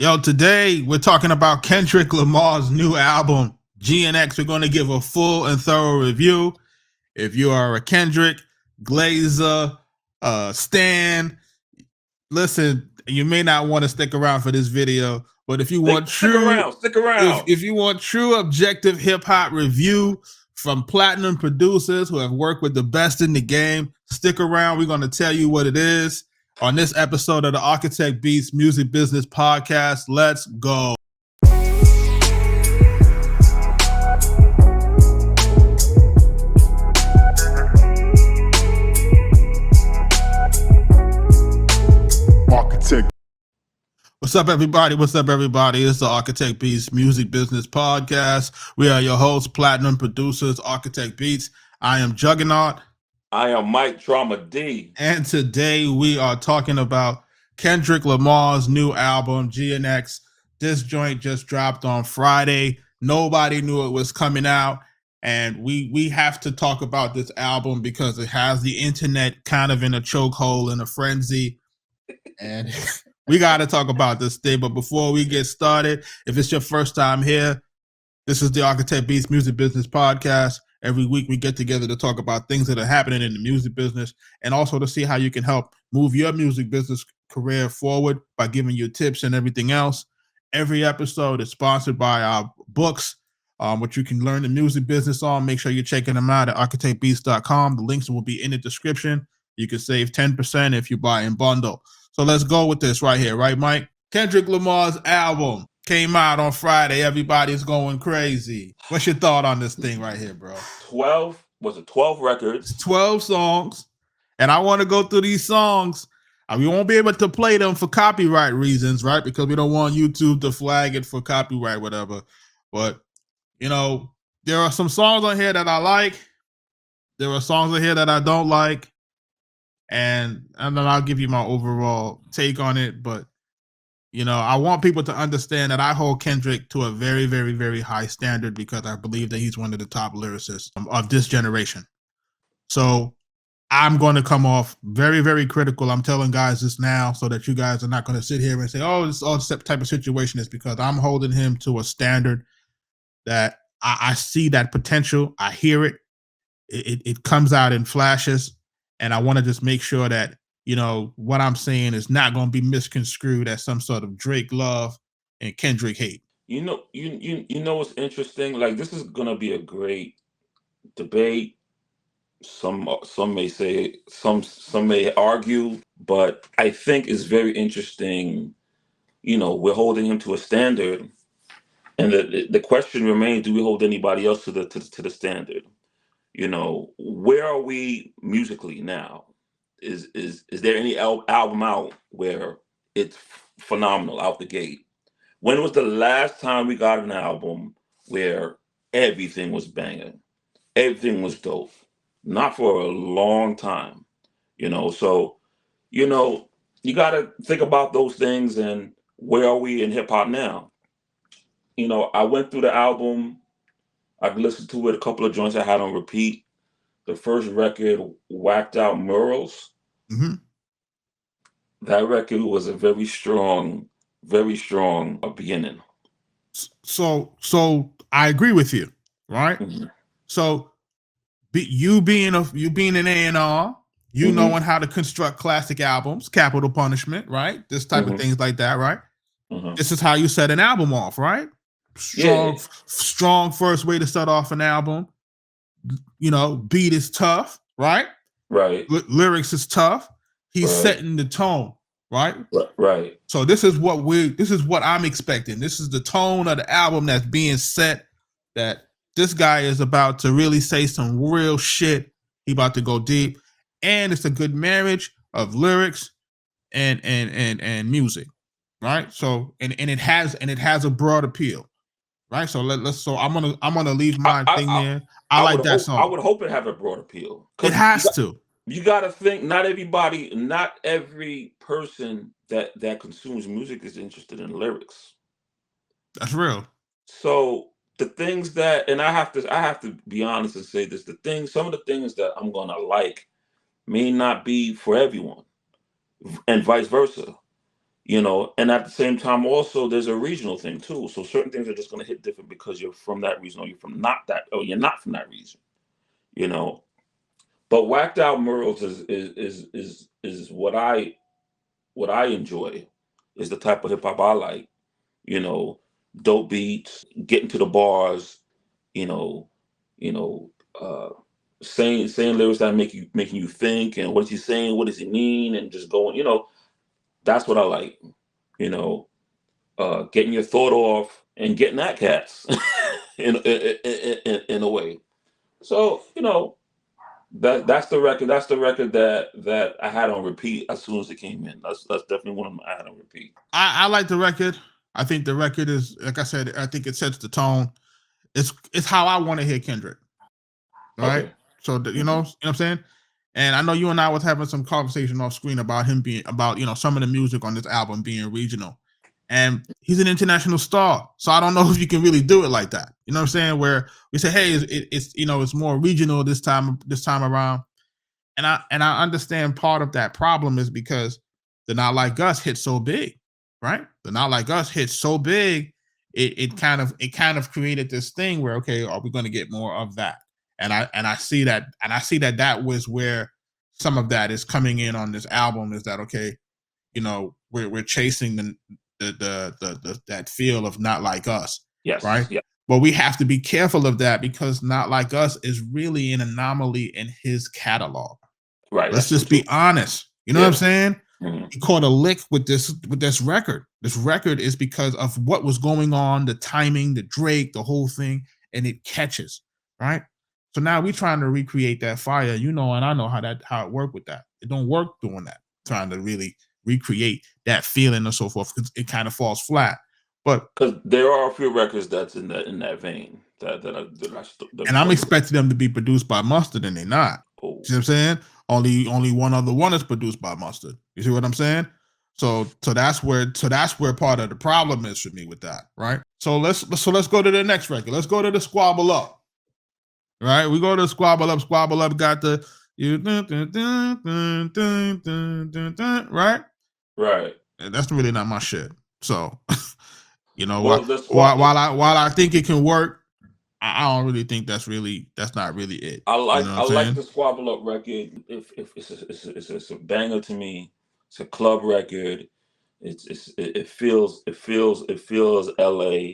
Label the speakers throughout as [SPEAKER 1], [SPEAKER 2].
[SPEAKER 1] Yo, today we're talking about Kendrick Lamar's new album, GNX. We're going to give a full and thorough review. If you are a Kendrick, Glazer, Stan, listen, you may not want to stick around for this video, but if you want
[SPEAKER 2] stick around.
[SPEAKER 1] If you want true objective hip hop review from platinum producers who have worked with the best in the game, stick around. We're going to tell you what it is on this episode of the Arkatech Beatz Music Business Podcast. Let's go. Arkatech. What's up, everybody? What's up, everybody? It's the Arkatech Beatz Music Business Podcast. We are your hosts, platinum producers, Arkatech Beatz. I am Juggernaut.
[SPEAKER 2] I am Mike Drama D.
[SPEAKER 1] And today we are talking about Kendrick Lamar's new album, GNX. This joint just dropped on Friday. Nobody knew it was coming out. And we have to talk about this album because it has the internet kind of in a chokehold, in a frenzy. And we got to talk about this thing. But before we get started, if it's your first time here, this is the Arkatech Beatz Music Business Podcast. Every week we get together to talk about things that are happening in the music business and also to see how you can help move your music business career forward by giving you tips and everything else. Every episode is sponsored by our books, which you can learn the music business on. Make sure you're checking them out at architectbeats.com. The links will be in the description. You can save 10% if you buy in bundle. So let's go with this right here, right, Mike? Kendrick Lamar's album came out on Friday. Everybody's going crazy. What's your thought on this thing right here, bro?
[SPEAKER 2] 12 records?
[SPEAKER 1] 12 songs. And I want to go through these songs. We won't be able to play them for copyright reasons, right? Because we don't want YouTube to flag it for copyright, whatever. But, you know, there are some songs on here that I like. There are songs on here that I don't like. And then I'll give you my overall take on it. But, you know, I want people to understand that I hold Kendrick to a very, very, very high standard because I believe that he's one of the top lyricists of this generation. So I'm going to come off very, very critical. I'm telling guys this now so that you guys are not going to sit here and say, oh, this all type of situation is because I'm holding him to a standard that I see that potential. I hear it. It comes out in flashes. And I want to just make sure that, you know, what I'm saying is not going to be misconstrued as some sort of Drake love and Kendrick hate.
[SPEAKER 2] You know what's interesting? Like, this is going to be a great debate. Some may say, some may argue, but I think it's very interesting. You know, we're holding him to a standard, and the question remains: do we hold anybody else to the standard? You know, where are we musically now? Is there any album out where it's phenomenal out the gate? When was the last time we got an album where everything was banging, everything was dope? Not for a long time, you know. So, you know, you got to think about those things and where are we in hip hop now? You know, I went through the album. I've listened to it, a couple of joints I had on repeat. The first record, Wacced Out Murals.
[SPEAKER 1] Mm-hmm.
[SPEAKER 2] That record was a very strong beginning.
[SPEAKER 1] So I agree with you, right?
[SPEAKER 2] Mm-hmm.
[SPEAKER 1] So you being an A&R, you
[SPEAKER 2] Mm-hmm.
[SPEAKER 1] knowing how to construct classic albums, Capital Punishment, right? This type
[SPEAKER 2] Mm-hmm.
[SPEAKER 1] of things like that, right?
[SPEAKER 2] Mm-hmm.
[SPEAKER 1] This is how you set an album off, right? Strong first way to start off an album. You know, beat is tough, right?
[SPEAKER 2] Right.
[SPEAKER 1] Lyrics is tough. He's setting the tone, right?
[SPEAKER 2] Right.
[SPEAKER 1] So this is what I'm expecting. This is the tone of the album that's being set, that this guy is about to really say some real shit. He about to go deep. And it's a good marriage of lyrics and music, right? So and it has a broad appeal. Right, so I'm gonna leave my thing there. I like that song.
[SPEAKER 2] I would hope it have a broad appeal.
[SPEAKER 1] It has to.
[SPEAKER 2] You got to think. Not every person that consumes music is interested in lyrics.
[SPEAKER 1] That's real.
[SPEAKER 2] So the things that, and I have to be honest and say this: some of the things that I'm gonna like may not be for everyone, and vice versa. And at the same time, also there's a regional thing too. So certain things are just going to hit different because you're from that region, or you're not from that region. You know, but Whacked Out Murals is what I enjoy, is the type of hip hop I like. You know, dope beats, getting to the bars. You know, you know, saying lyrics that making you think, and what is he saying? What does he mean? And just going. That's what I like. You know, getting your thought off and getting that cats in a way. So that's the record. That's the record that I had on repeat as soon as it came in. That's definitely one of them I had on repeat.
[SPEAKER 1] I like the record. I think the record is, like I said, I think it sets the tone. It's how I want to hear Kendrick. Right.
[SPEAKER 2] Okay.
[SPEAKER 1] So you know what I'm saying? And I know you and I was having some conversation off screen about him being some of the music on this album being regional. And he's an international star. So I don't know if you can really do it like that. You know what I'm saying? Where we say, hey, it's more regional this time around. And I understand part of that problem is because the Not Like Us hit so big, right? The Not Like Us hit so big, it kind of created this thing where, okay, are we going to get more of that? And I see that was where some of that is coming in on this album. Is that okay? We're chasing the that feel of Not Like Us.
[SPEAKER 2] Yes.
[SPEAKER 1] Right.
[SPEAKER 2] Yeah.
[SPEAKER 1] But we have to be careful of that because Not Like Us is really an anomaly in his catalog.
[SPEAKER 2] Right.
[SPEAKER 1] Let's just be honest. You know what I'm saying?
[SPEAKER 2] Mm-hmm.
[SPEAKER 1] He caught a lick with this record. This record is because of what was going on, the timing, the Drake, the whole thing, and it catches, right? So now we're trying to recreate that fire, and I know how it worked with that. It don't work doing that, trying to really recreate that feeling and so forth, because it kind of falls flat. But
[SPEAKER 2] because there are a few records that's in that vein
[SPEAKER 1] and I'm expecting them to be produced by Mustard, and they're not.
[SPEAKER 2] Oh.
[SPEAKER 1] See what I'm saying? Only one other one is produced by Mustard. You see what I'm saying? So that's where part of the problem is for me with that, right? So let's go to the next record. Let's go to the Squabble Up. Right? We go to Squabble Up. Squabble Up got the right?
[SPEAKER 2] Right.
[SPEAKER 1] And that's really not my shit. So
[SPEAKER 2] Well,
[SPEAKER 1] while I think it can work, I don't really think that's not really it.
[SPEAKER 2] I like the Squabble Up record. If it's a banger to me. It's a club record. It feels LA.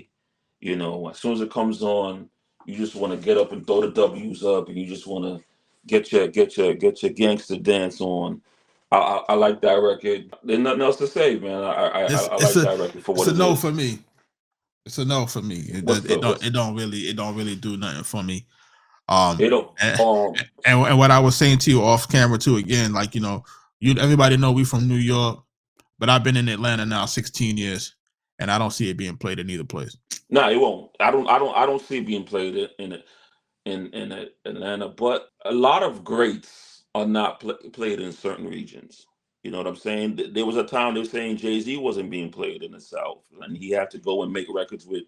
[SPEAKER 2] As soon as it comes on, you just want to get up and throw the W's up, and you just want to get your gangster dance on. I like that record. There's nothing else to say, man. I like that record for what
[SPEAKER 1] it's
[SPEAKER 2] it is.
[SPEAKER 1] It's a no for me. It's a no for me. It don't really do nothing for me. And what I was saying to you off camera too, again, like everybody know we from New York, but I've been in Atlanta now 16 years, and I don't see it being played in either place.
[SPEAKER 2] No, it won't. I don't see it being played in Atlanta, but a lot of greats are not played in certain regions. You know what I'm saying? There was a time they were saying Jay-Z wasn't being played in the South, and he had to go and make records with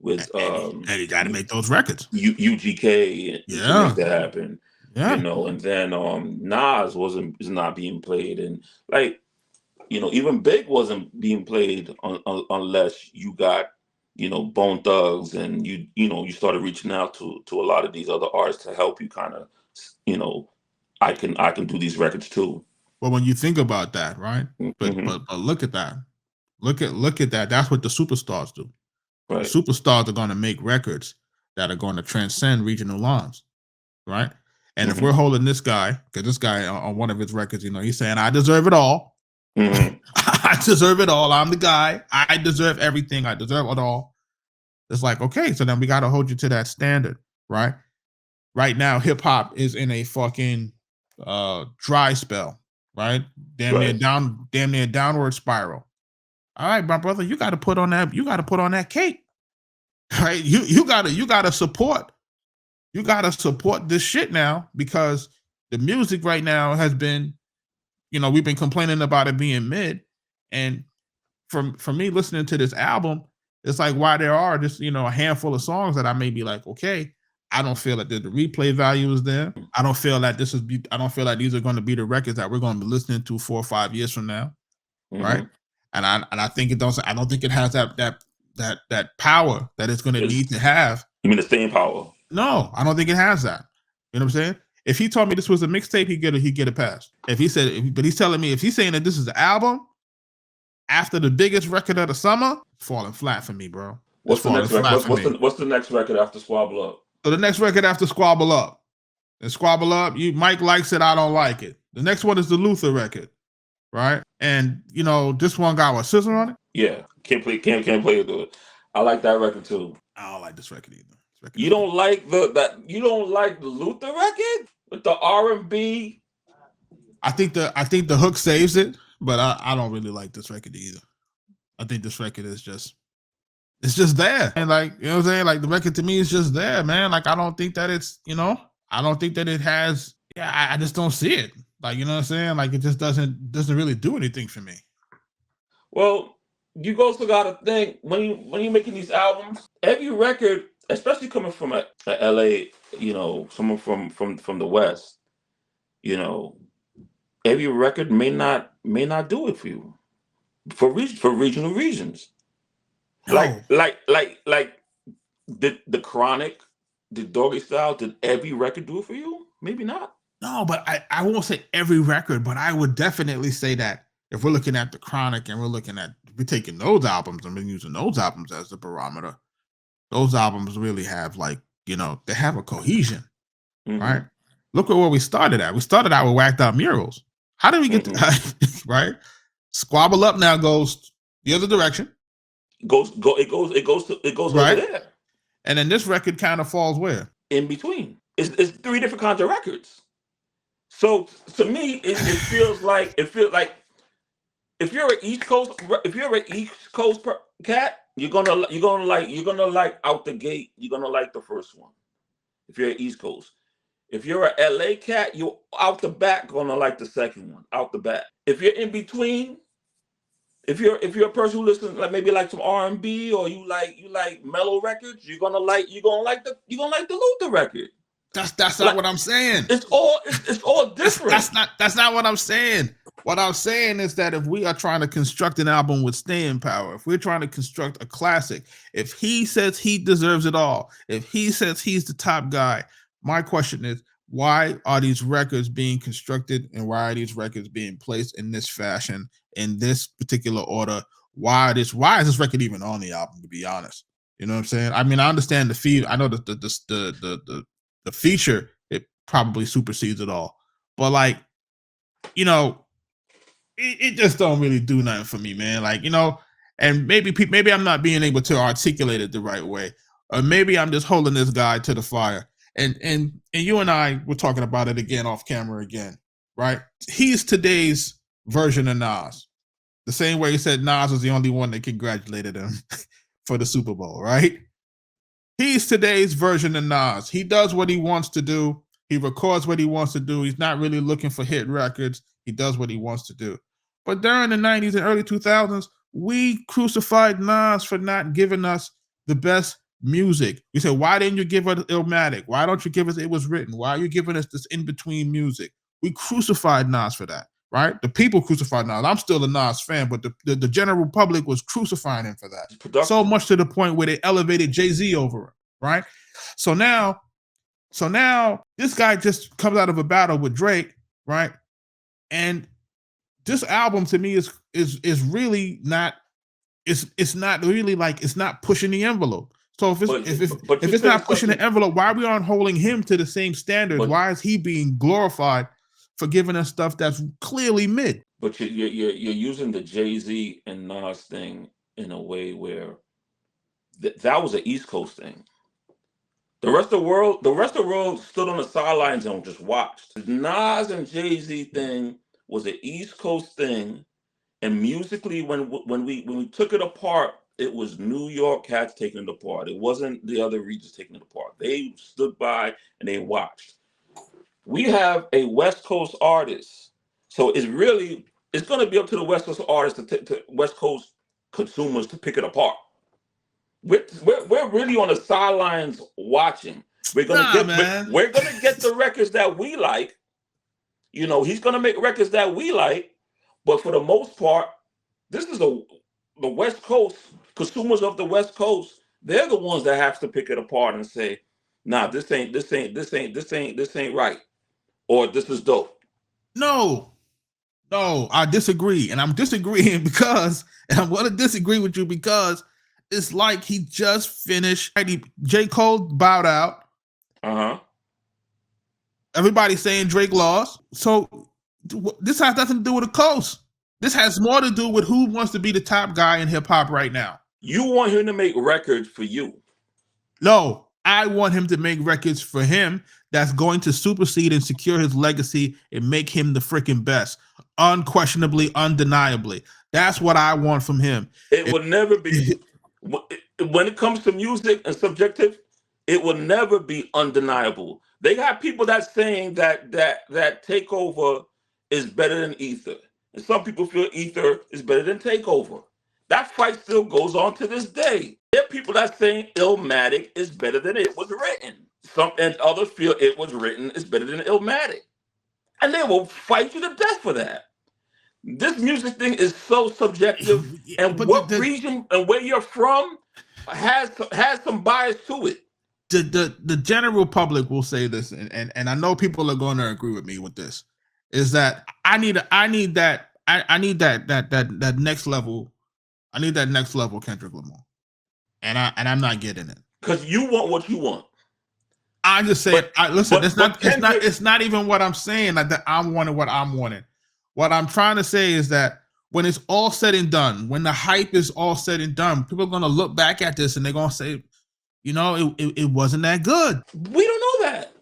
[SPEAKER 1] and he got to make those records.
[SPEAKER 2] UGK to make that happen.
[SPEAKER 1] Yeah.
[SPEAKER 2] And then Nas is not being played, and even Big wasn't being played unless you got Bone Thugs, and you started reaching out to a lot of these other artists to help you kind of I can do these records too.
[SPEAKER 1] Well, when you think about that, right? But look at that. Look at that. That's what the superstars do. Right. The superstars are going to make records that are going to transcend regional lines, right? And if we're holding this guy, because this guy on one of his records, he's saying, I deserve it all. I deserve it all. I'm the guy. I deserve everything. I deserve it all. It's like, okay, so then we got to hold you to that standard, right? Right now, hip hop is in a fucking dry spell, right? Damn near downward spiral. All right, my brother, you got to put on that. You got to put on that cake, right? You got to support. You got to support this shit now, because the music right now has been, we've been complaining about it being mid, and for me listening to this album, it's like, why there are just a handful of songs that I may be like, okay, I don't feel that the replay value is there. I don't feel that I don't feel like these are going to be the records that we're going to be listening to 4 or 5 years from now, right? and I think it don't. I don't think it has that power that it's going to need to have.
[SPEAKER 2] You mean the staying power?
[SPEAKER 1] No, I don't think it has that. You know what I'm saying? If he told me this was a mixtape, he'd get it passed. If he said, but he's telling me if he's saying that this is the album after the biggest record of the summer, it's falling flat for me, bro.
[SPEAKER 2] What's the next record? What's the next record after Squabble Up?
[SPEAKER 1] So the next record after Squabble Up, and Squabble Up, Mike likes it, I don't like it. The next one is the Luther record, right? And you know this one got a scissor on it.
[SPEAKER 2] Yeah, can't play it. I like that record too.
[SPEAKER 1] I don't like this record either.
[SPEAKER 2] You don't like you don't like the Luther record with the R&B?
[SPEAKER 1] I think the hook saves it, but I don't really like this record either. I think this record is just there. And like, you know what I'm saying? Like the record to me is just there, man. Like I don't think that it's, you know, I don't think that it has, I just don't see it. Like, you know what I'm saying? Like it just doesn't really do anything for me.
[SPEAKER 2] Well, you also gotta think when you're making these albums, every record, especially coming from a LA, you know, someone from the West, you know, every record may not do it for you for regional reasons. No. Like the Chronic, the Doggy Style, did every record do it for you? Maybe not.
[SPEAKER 1] No, but I won't say every record, but I would definitely say that if we're looking at the Chronic and we're taking those albums and we're using those albums as the barometer, those albums really have, like, you know, they have a cohesion, right? Look at where we started at. We started out with Wacced Out Murals. How did we get to that, right? Squabble Up now goes the other direction.
[SPEAKER 2] It goes right over there.
[SPEAKER 1] And then this record kind of falls where?
[SPEAKER 2] In between. It's three different kinds of records. So to me, it feels like if you're an East Coast cat, you're gonna like out the gate, you're gonna like the first one. If you're an East Coast. If you're an LA cat, you're out the back gonna like the second one, out the back. If you're in between, if you're a person who listens like maybe like some R&B or you like mellow records, you're gonna like the Luther record.
[SPEAKER 1] That's not what I'm saying.
[SPEAKER 2] It's all different.
[SPEAKER 1] That's not what I'm saying. What I'm saying is that if we are trying to construct an album with staying power, if we're trying to construct a classic, if he says he deserves it all, if he says he's the top guy, my question is, why are these records being constructed and why are these records being placed in this fashion, in this particular order? Why is this record even on the album, to be honest? You know what I'm saying? I mean, I understand the feed. I know that the feature, it probably supersedes it all. But like, you know, it just don't really do nothing for me, man. Like, you know, and maybe I'm not being able to articulate it the right way. Or maybe I'm just holding this guy to the fire. And you and I were talking about it again off camera again, right? He's today's version of Nas. The same way he said Nas was the only one that congratulated him for the Super Bowl, right? He's today's version of Nas. He does what he wants to do. He records what he wants to do. He's not really looking for hit records. He does what he wants to do. But during the 90s and early 2000s, we crucified Nas for not giving us the best music. We said, why didn't you give us Illmatic? Why don't you give us It Was Written? Why are you giving us this in-between music? We crucified Nas for that, right? The people crucified Nas. I'm still a Nas fan, but the general public was crucifying him for that. So much to the point where they elevated Jay-Z over him, right? So now this guy just comes out of a battle with Drake, right? And this album to me is really not, it's not really like, it's not pushing the envelope. So if it's not pushing the envelope, why are we aren't holding him to the same standard? Why is he being glorified for giving us stuff that's clearly mid?
[SPEAKER 2] But you're using the Jay-Z and Nas thing in a way where that was an East Coast thing. The rest of the world stood on the sidelines and just watched. The Nas and Jay-Z thing was an East Coast thing, and musically, when we took it apart, it was New York cats taking it apart. It wasn't the other regions taking it apart. They stood by and they watched. We have a West Coast artist, so it's going to be up to the West Coast artists to West Coast consumers to pick it apart. We're really on the sidelines watching. We're gonna get the records that we like. You know, he's gonna make records that we like, but for the most part, this is the West Coast consumers of the West Coast. They're the ones that have to pick it apart and say, "Nah, this ain't right," or "This is dope."
[SPEAKER 1] No, I disagree, and I'm disagreeing because, and I'm going to disagree with you because it's like he just finished. J. Cole bowed out. Everybody's saying Drake lost. So this has nothing to do with the coast. This has more to do with who wants to be the top guy in hip hop right now.
[SPEAKER 2] You want him to make records for you?
[SPEAKER 1] No, I want him to make records for him that's going to supersede and secure his legacy and make him the freaking best. Unquestionably, undeniably. That's what I want from him.
[SPEAKER 2] It will never be, when it comes to music and subjective, it will never be undeniable. They got people that's saying that Takeover is better than Ether. And some people feel Ether is better than Takeover. That fight still goes on to this day. There are people that saying Illmatic is better than It Was Written. Some and others feel It Was Written is better than Illmatic. And they will fight you to death for that. This music thing is so subjective, and what region and where you're from has some bias to it.
[SPEAKER 1] The general public will say this, and I know people are going to agree with me with this, is that I need that next level. I need that next level Kendrick Lamar, and I'm not getting it
[SPEAKER 2] because you want what you want.
[SPEAKER 1] I just say, listen. It's not even what I'm saying that I'm wanting what I'm wanting. What I'm trying to say is that when it's all said and done, when the hype is all said and done, people are going to look back at this and they're going to say, you know, it wasn't that good.
[SPEAKER 2] We don't know that.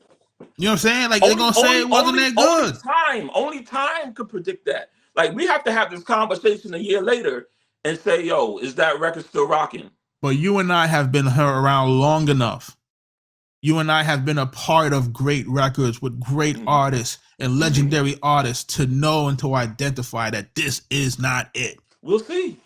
[SPEAKER 1] You know what I'm saying? Like, they're going to say it wasn't that good.
[SPEAKER 2] Only time could predict that. Like, we have to have this conversation a year later and say, yo, is that record still rocking?
[SPEAKER 1] But you and I have been around long enough. You and I have been a part of great records with great artists and legendary artists to know and to identify that this is not it.
[SPEAKER 2] We'll see.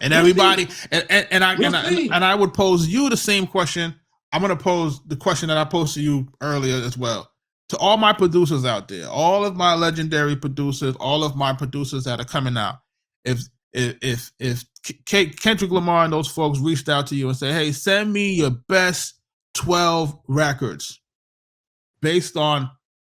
[SPEAKER 1] And everybody, and I would pose you the same question. I'm going to pose the question that I posed to you earlier as well. To all my producers out there, all of my legendary producers, all of my producers that are coming out, if Kendrick Lamar and those folks reached out to you and say, hey, send me your best 12 records based on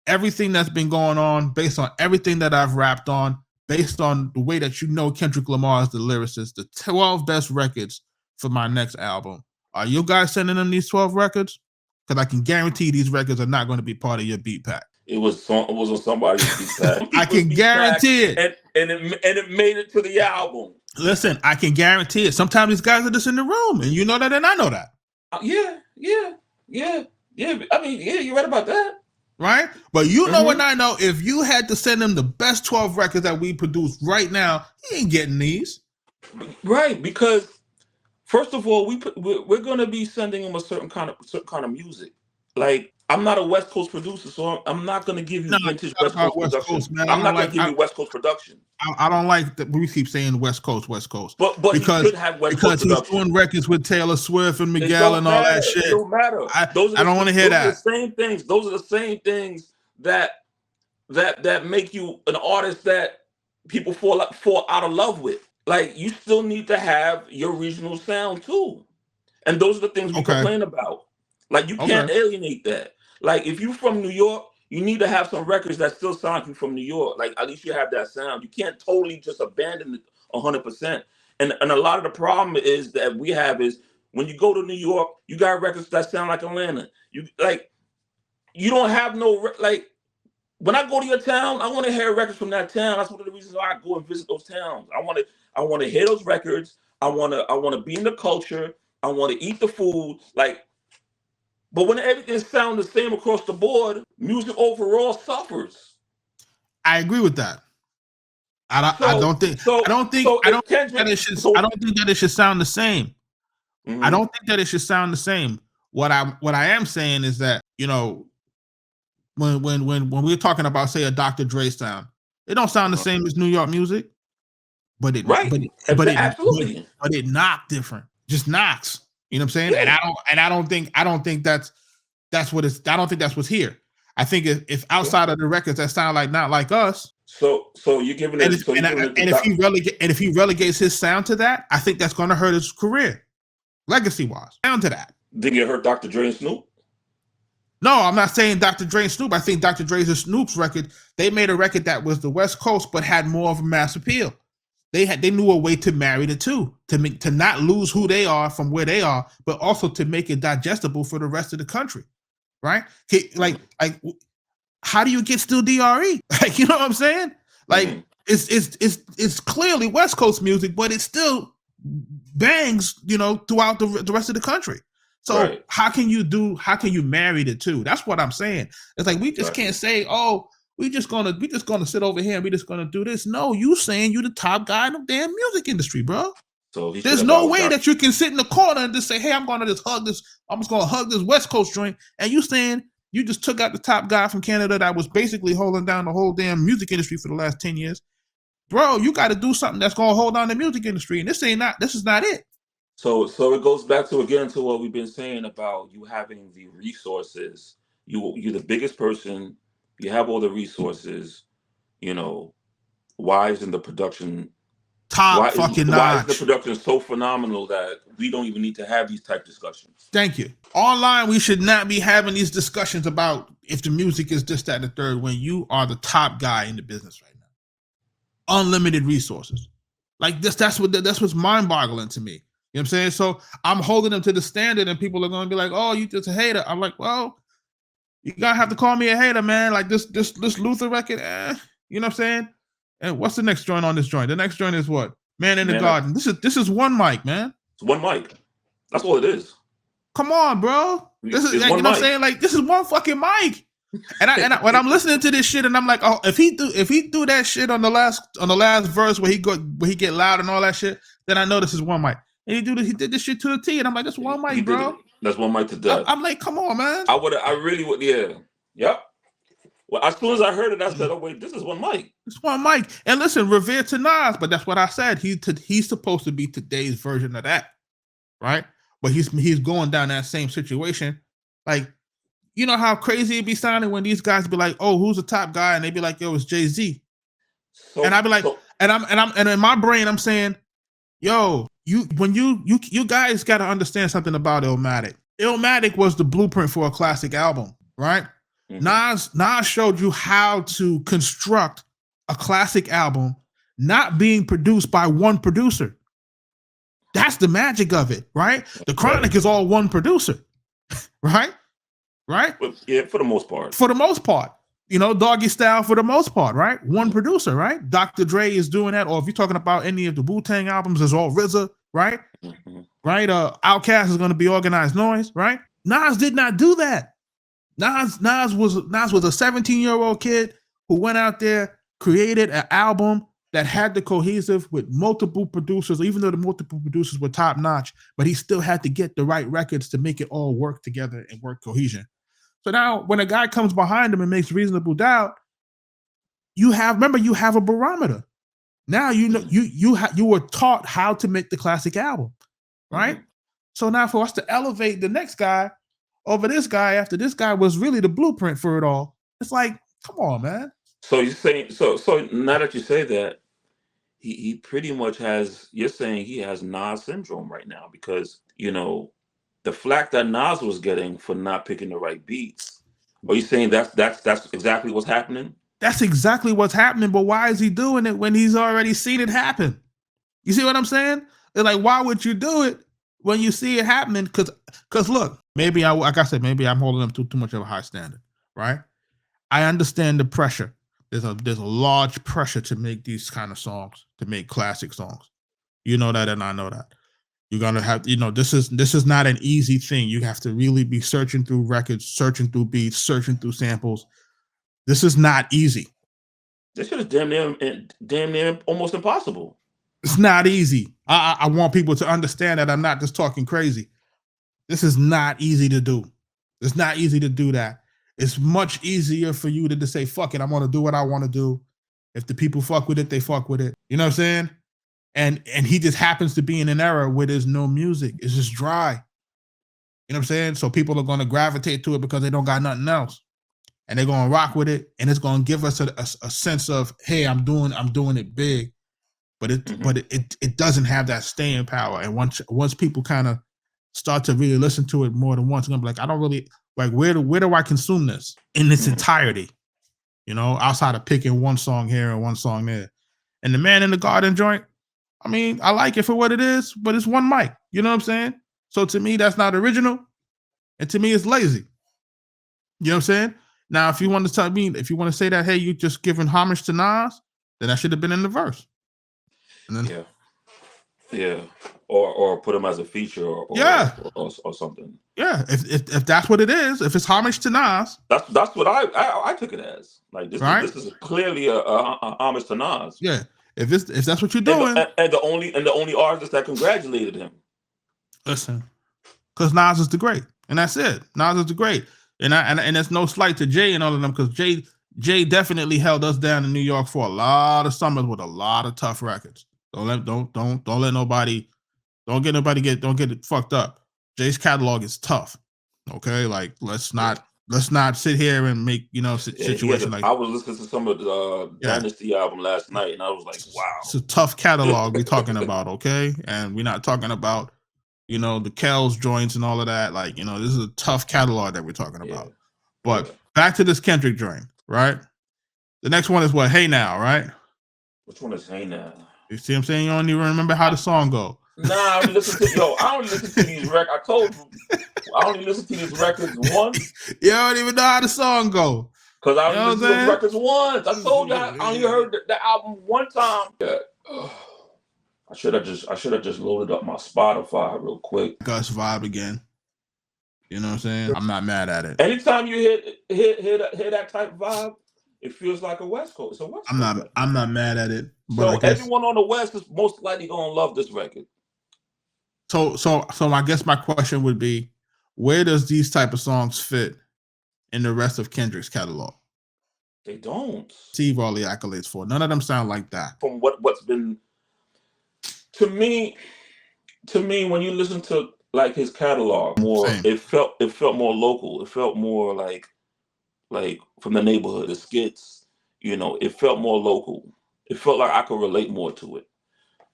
[SPEAKER 1] everything that's been going on, based on everything that I've rapped on, based on the way that you know Kendrick Lamar is the lyricist, the 12 best records for my next album. Are you guys sending them these 12 records? Because I can guarantee these records are not going to be part of your beat pack.
[SPEAKER 2] It was on somebody's beat pack.
[SPEAKER 1] I can guarantee it.
[SPEAKER 2] And it made it to the album.
[SPEAKER 1] Listen, I can guarantee it. Sometimes these guys are just in the room, and you know that, and I know that.
[SPEAKER 2] Yeah. I mean, yeah, you're right about that.
[SPEAKER 1] Right? But you know and I know, if you had to send them the best 12 records that we produce right now, he ain't getting these.
[SPEAKER 2] Right, because first of all, we're going to be sending them a certain kind of music. Like, I'm not a West Coast producer, so I'm not going to give you vintage West Coast production. I'm not going to give you West Coast production.
[SPEAKER 1] I don't like that we keep saying West Coast. But
[SPEAKER 2] because he should have West Coast production.
[SPEAKER 1] He's doing records with Taylor Swift and Miguel and all that shit. It
[SPEAKER 2] don't matter. I don't want to hear that. Those are the same things that make you an artist that people fall out of love with. Like, you still need to have your regional sound too, and those are the things we complain about. Like, you can't alienate that. Like, if you're from New York, you need to have some records that still sound like you from New York. Like, at least you have that sound. You can't totally just abandon it 100%. And a lot of the problem is that we have is when you go to New York, you got records that sound like Atlanta. You don't have like, when I go to your town, I want to hear records from that town. That's one of the reasons why I go and visit those towns. I want to hear those records. I want to be in the culture. I want to eat the food. Like, but when everything sounds the same across the board, music overall suffers.
[SPEAKER 1] I agree with that. I don't think that it should sound the same. I don't think that it should sound the same. What I am saying is that, you know, when we're talking about, say, a Dr. Dre sound, it don't sound the same as New York music, but it knocks different. Just knocks. You know what I'm saying? Yeah. And I don't think that's what's here. I think if outside of the records that sound like not like us,
[SPEAKER 2] so you're giving it.
[SPEAKER 1] If he relegates his sound to that, I think that's going to hurt his career, legacy wise. Down to that.
[SPEAKER 2] Did it hurt Dr. Dre and Snoop?
[SPEAKER 1] No, I'm not saying Dr. Dre and Snoop. I think Dr. Dre's and Snoop's record, they made a record that was the West Coast, but had more of a mass appeal. They knew a way to marry the two, to not lose who they are from where they are, but also to make it digestible for the rest of the country, right? Like how do you get still DRE? Like, you know what I'm saying? Like it's clearly West Coast music, but it still bangs, you know, throughout the rest of the country. So how can you marry the two? That's what I'm saying. It's like we just can't say, oh, we just gonna sit over here and we just gonna do this. No, you saying you the top guy in the damn music industry, bro. So there's no way that you can sit in the corner and just say, hey, I'm gonna just hug this. I'm just gonna hug this West Coast joint. And you saying you just took out the top guy from Canada that was basically holding down the whole damn music industry for the last 10 years. Bro, you got to do something that's gonna hold down the music industry. And this is not it.
[SPEAKER 2] So it goes back to what we've been saying about you having the resources. You're the biggest person. You have all the resources. You know, why isn't the production
[SPEAKER 1] top fucking notch?
[SPEAKER 2] Why is the production so phenomenal that we don't even need to have these type discussions?
[SPEAKER 1] Thank you. Online, we should not be having these discussions about if the music is this, that, and the third when you are the top guy in the business right now. Unlimited resources. Like this, that's what's mind-boggling to me. You know what I'm saying? So I'm holding them to the standard and people are going to be like, oh, you just a hater. I'm like, well, you got to have to call me a hater, man. Like this Luther record, you know what I'm saying? And what's the next joint on this joint? The next joint is what? Man in the Garden. This is one mic, man.
[SPEAKER 2] It's one mic. That's all it is.
[SPEAKER 1] Come on, bro. This is, like, you know what I'm saying? Like, this is one fucking mic. And when I'm listening to this shit and I'm like, oh, if he do that shit on the last verse where he get loud and all that shit, then I know this is one mic. And he did this shit to the T, and I'm like, that's one mic, bro.
[SPEAKER 2] That's one mic to death.
[SPEAKER 1] I'm like, come on, man.
[SPEAKER 2] I really would, yeah. Yep. Well, as soon as I heard it, I said, oh, wait, this is one mic.
[SPEAKER 1] It's one mic. And listen, revere to Nas, but that's what I said. He's supposed to be today's version of that, right? But he's going down that same situation. Like, you know how crazy it'd be sounding when these guys be like, oh, who's the top guy? And they'd be like, yo, it's Jay-Z. And I'd be like, and in my brain, I'm saying, yo, you guys got to understand something about Illmatic. Illmatic was the blueprint for a classic album, right? Mm-hmm. Nas showed you how to construct a classic album not being produced by one producer. That's the magic of it, right? The Chronic is all one producer, right? Right?
[SPEAKER 2] Yeah, for the most part.
[SPEAKER 1] For the most part. You know, Doggy Style for the most part, right? One producer, right? Dr. Dre is doing that. Or if you're talking about any of the Wu-Tang albums, it's all RZA, right? Mm-hmm. Right? Outkast is going to be Organized Noise, right? Nas did not do that. Nas was a 17-year-old kid who went out there, created an album that had the cohesive with multiple producers, even though the multiple producers were top notch, but he still had to get the right records to make it all work together and work cohesion. So now when a guy comes behind him and makes Reasonable Doubt, you have a barometer. Now you know you were taught how to make the classic album, right? Mm-hmm. So now for us to elevate the next guy over this guy after this guy was really the blueprint for it all, it's like, come on, man.
[SPEAKER 2] So you're saying so now that you say that, he pretty much has, you're saying he has Nas syndrome right now, because, you know, the flack that Nas was getting for not picking the right beats. Are you saying that's exactly what's happening?
[SPEAKER 1] That's exactly what's happening, but why is he doing it when he's already seen it happen? You see what I'm saying? It's like, why would you do it when you see it happening? Because look, maybe I'm holding them too much of a high standard, right? I understand the pressure. There's a large pressure to make these kind of songs, to make classic songs. You know that, and I know that. You're gonna have, you know, this is not an easy thing. You have to really be searching through records, searching through beats, searching through samples. This is not easy.
[SPEAKER 2] This is damn near almost impossible.
[SPEAKER 1] It's not easy. I want people to understand that I'm not just talking crazy. This is not easy to do. It's not easy to do that. It's much easier for you to just say, fuck it, I'm gonna do what I want to do. If the people fuck with it, they fuck with it. You know what I'm saying? And he just happens to be in an era where there's no music. It's just dry. You know what I'm saying? So people are going to gravitate to it because they don't got nothing else. and they're gonna rock with it, and it's gonna give us a sense of, hey, I'm doing it big, but it doesn't have that staying power. And once people kind of start to really listen to it more than once, I'm gonna be like, I don't really like where do I consume this in its entirety? You know, outside of picking one song here and one song there. And the Man in the Garden joint, I mean, I like it for what it is, but it's one mic. You know what I'm saying? So to me, that's not original, and to me, it's lazy. You know what I'm saying? Now, if you want to tell me, if you want to say that, hey, you just giving homage to Nas, then that should have been in the verse. And then,
[SPEAKER 2] yeah, or put him as a feature, or something.
[SPEAKER 1] Yeah, if that's what it is, if it's homage to Nas,
[SPEAKER 2] that's what I took it as. Like this is clearly a homage to Nas.
[SPEAKER 1] Yeah, if that's what you're doing,
[SPEAKER 2] and the only artist that congratulated him.
[SPEAKER 1] Listen, because Nas is the great, and that's it. Nas is the great, and it's no slight to Jay and all of them, because Jay definitely held us down in New York for a lot of summers with a lot of tough records. Don't let nobody get it fucked up. Jay's catalog is tough. Okay, like let's not sit here and make situation like.
[SPEAKER 2] I was listening to some of the Dynasty album last night, and I was like, wow,
[SPEAKER 1] it's a tough catalog we're talking about. Okay, and we're not talking about the Kells joints and all of that. Like this is a tough catalog that we're talking about. But back to this Kendrick joint, right? The next one is what? Hey Now, right?
[SPEAKER 2] Which one is Hey Now?
[SPEAKER 1] You see what I'm saying? You don't even remember how the song go.
[SPEAKER 2] Nah, I only listen to these records. I told you, I only listen to these records once.
[SPEAKER 1] You don't even know how the song go.
[SPEAKER 2] Because I only listen to these records once. I told you I only heard the album one time. Yeah. I should have just loaded up my Spotify real quick.
[SPEAKER 1] Gus vibe again. You know what I'm saying? I'm not mad at it.
[SPEAKER 2] Anytime you hear that type of vibe, it feels like a West Coast. It's a West Coast.
[SPEAKER 1] I'm not mad at it.
[SPEAKER 2] But so everyone on the West is most likely gonna love this record.
[SPEAKER 1] So I guess my question would be, where does these type of songs fit in the rest of Kendrick's catalog?
[SPEAKER 2] They don't.
[SPEAKER 1] Receive all the accolades for. None of them sound like that.
[SPEAKER 2] From what's been to me, when you listen to like his catalog more, it felt more local. It felt more like from the neighborhood, the skits, it felt more local. It felt like I could relate more to it.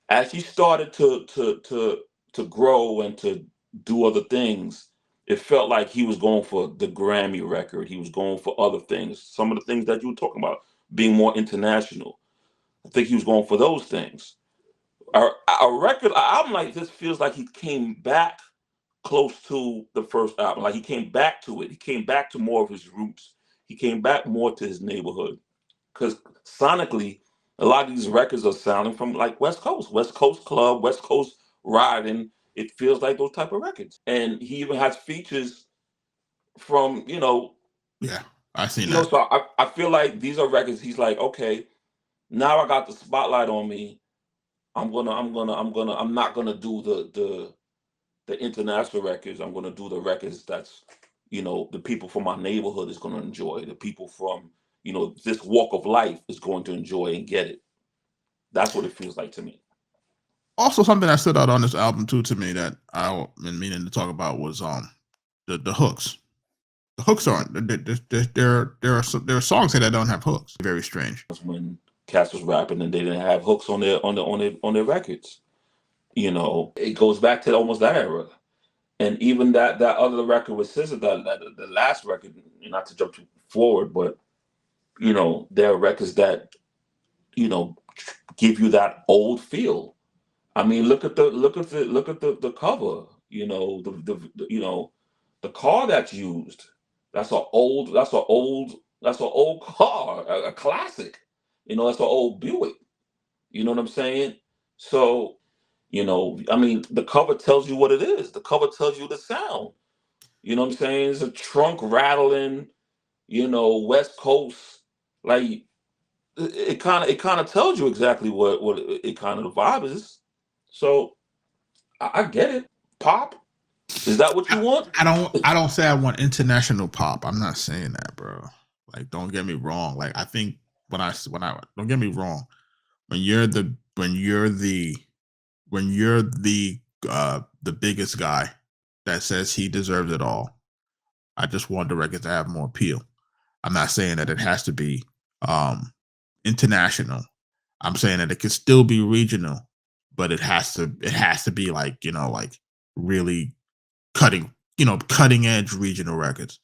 [SPEAKER 2] As he started to grow and to do other things, it felt like he was going for the Grammy record. He was going for other things. Some of the things that you were talking about, being more international. I think he was going for those things. A album like this feels like he came back close to the first album. Like he came back to it. He came back to more of his roots. He came back more to his neighborhood. Because sonically, a lot of these records are sounding from like West Coast club, West Coast riding. It feels like those type of records. And he even has features from,
[SPEAKER 1] Yeah, I seen that.
[SPEAKER 2] So I feel like these are records he's like, okay, now I got the spotlight on me. I'm not gonna do the international records. I'm gonna do the records that's, the people from my neighborhood is gonna enjoy. The people from, this walk of life is going to enjoy and get it. That's what it feels like to me.
[SPEAKER 1] Also, something that stood out on this album too to me that I've been meaning to talk about was the hooks. The hooks aren't there are songs here that don't have hooks. Very strange.
[SPEAKER 2] When Cass was rapping and they didn't have hooks on their records. It goes back to almost that era. And even that other record with SZA, the last record, not to jump too forward, but there are records that give you that old feel. I mean, look at the cover. The car that's used. That's an old car, a classic. That's an old Buick. You know what I'm saying? So, I mean, the cover tells you what it is. The cover tells you the sound. You know what I'm saying? It's a trunk rattling, West Coast. Like, it kind of tells you exactly what it kind of the vibe is. So, I get it. Pop. Is that what you want?
[SPEAKER 1] I don't say I want international pop. I'm not saying that, bro. Like, don't get me wrong. Like, I think when I don't get me wrong. When you're the biggest guy that says he deserves it all, I just want the record to have more appeal. I'm not saying that it has to be international. I'm saying that it could still be regional, but it has to be like, like really cutting edge regional records.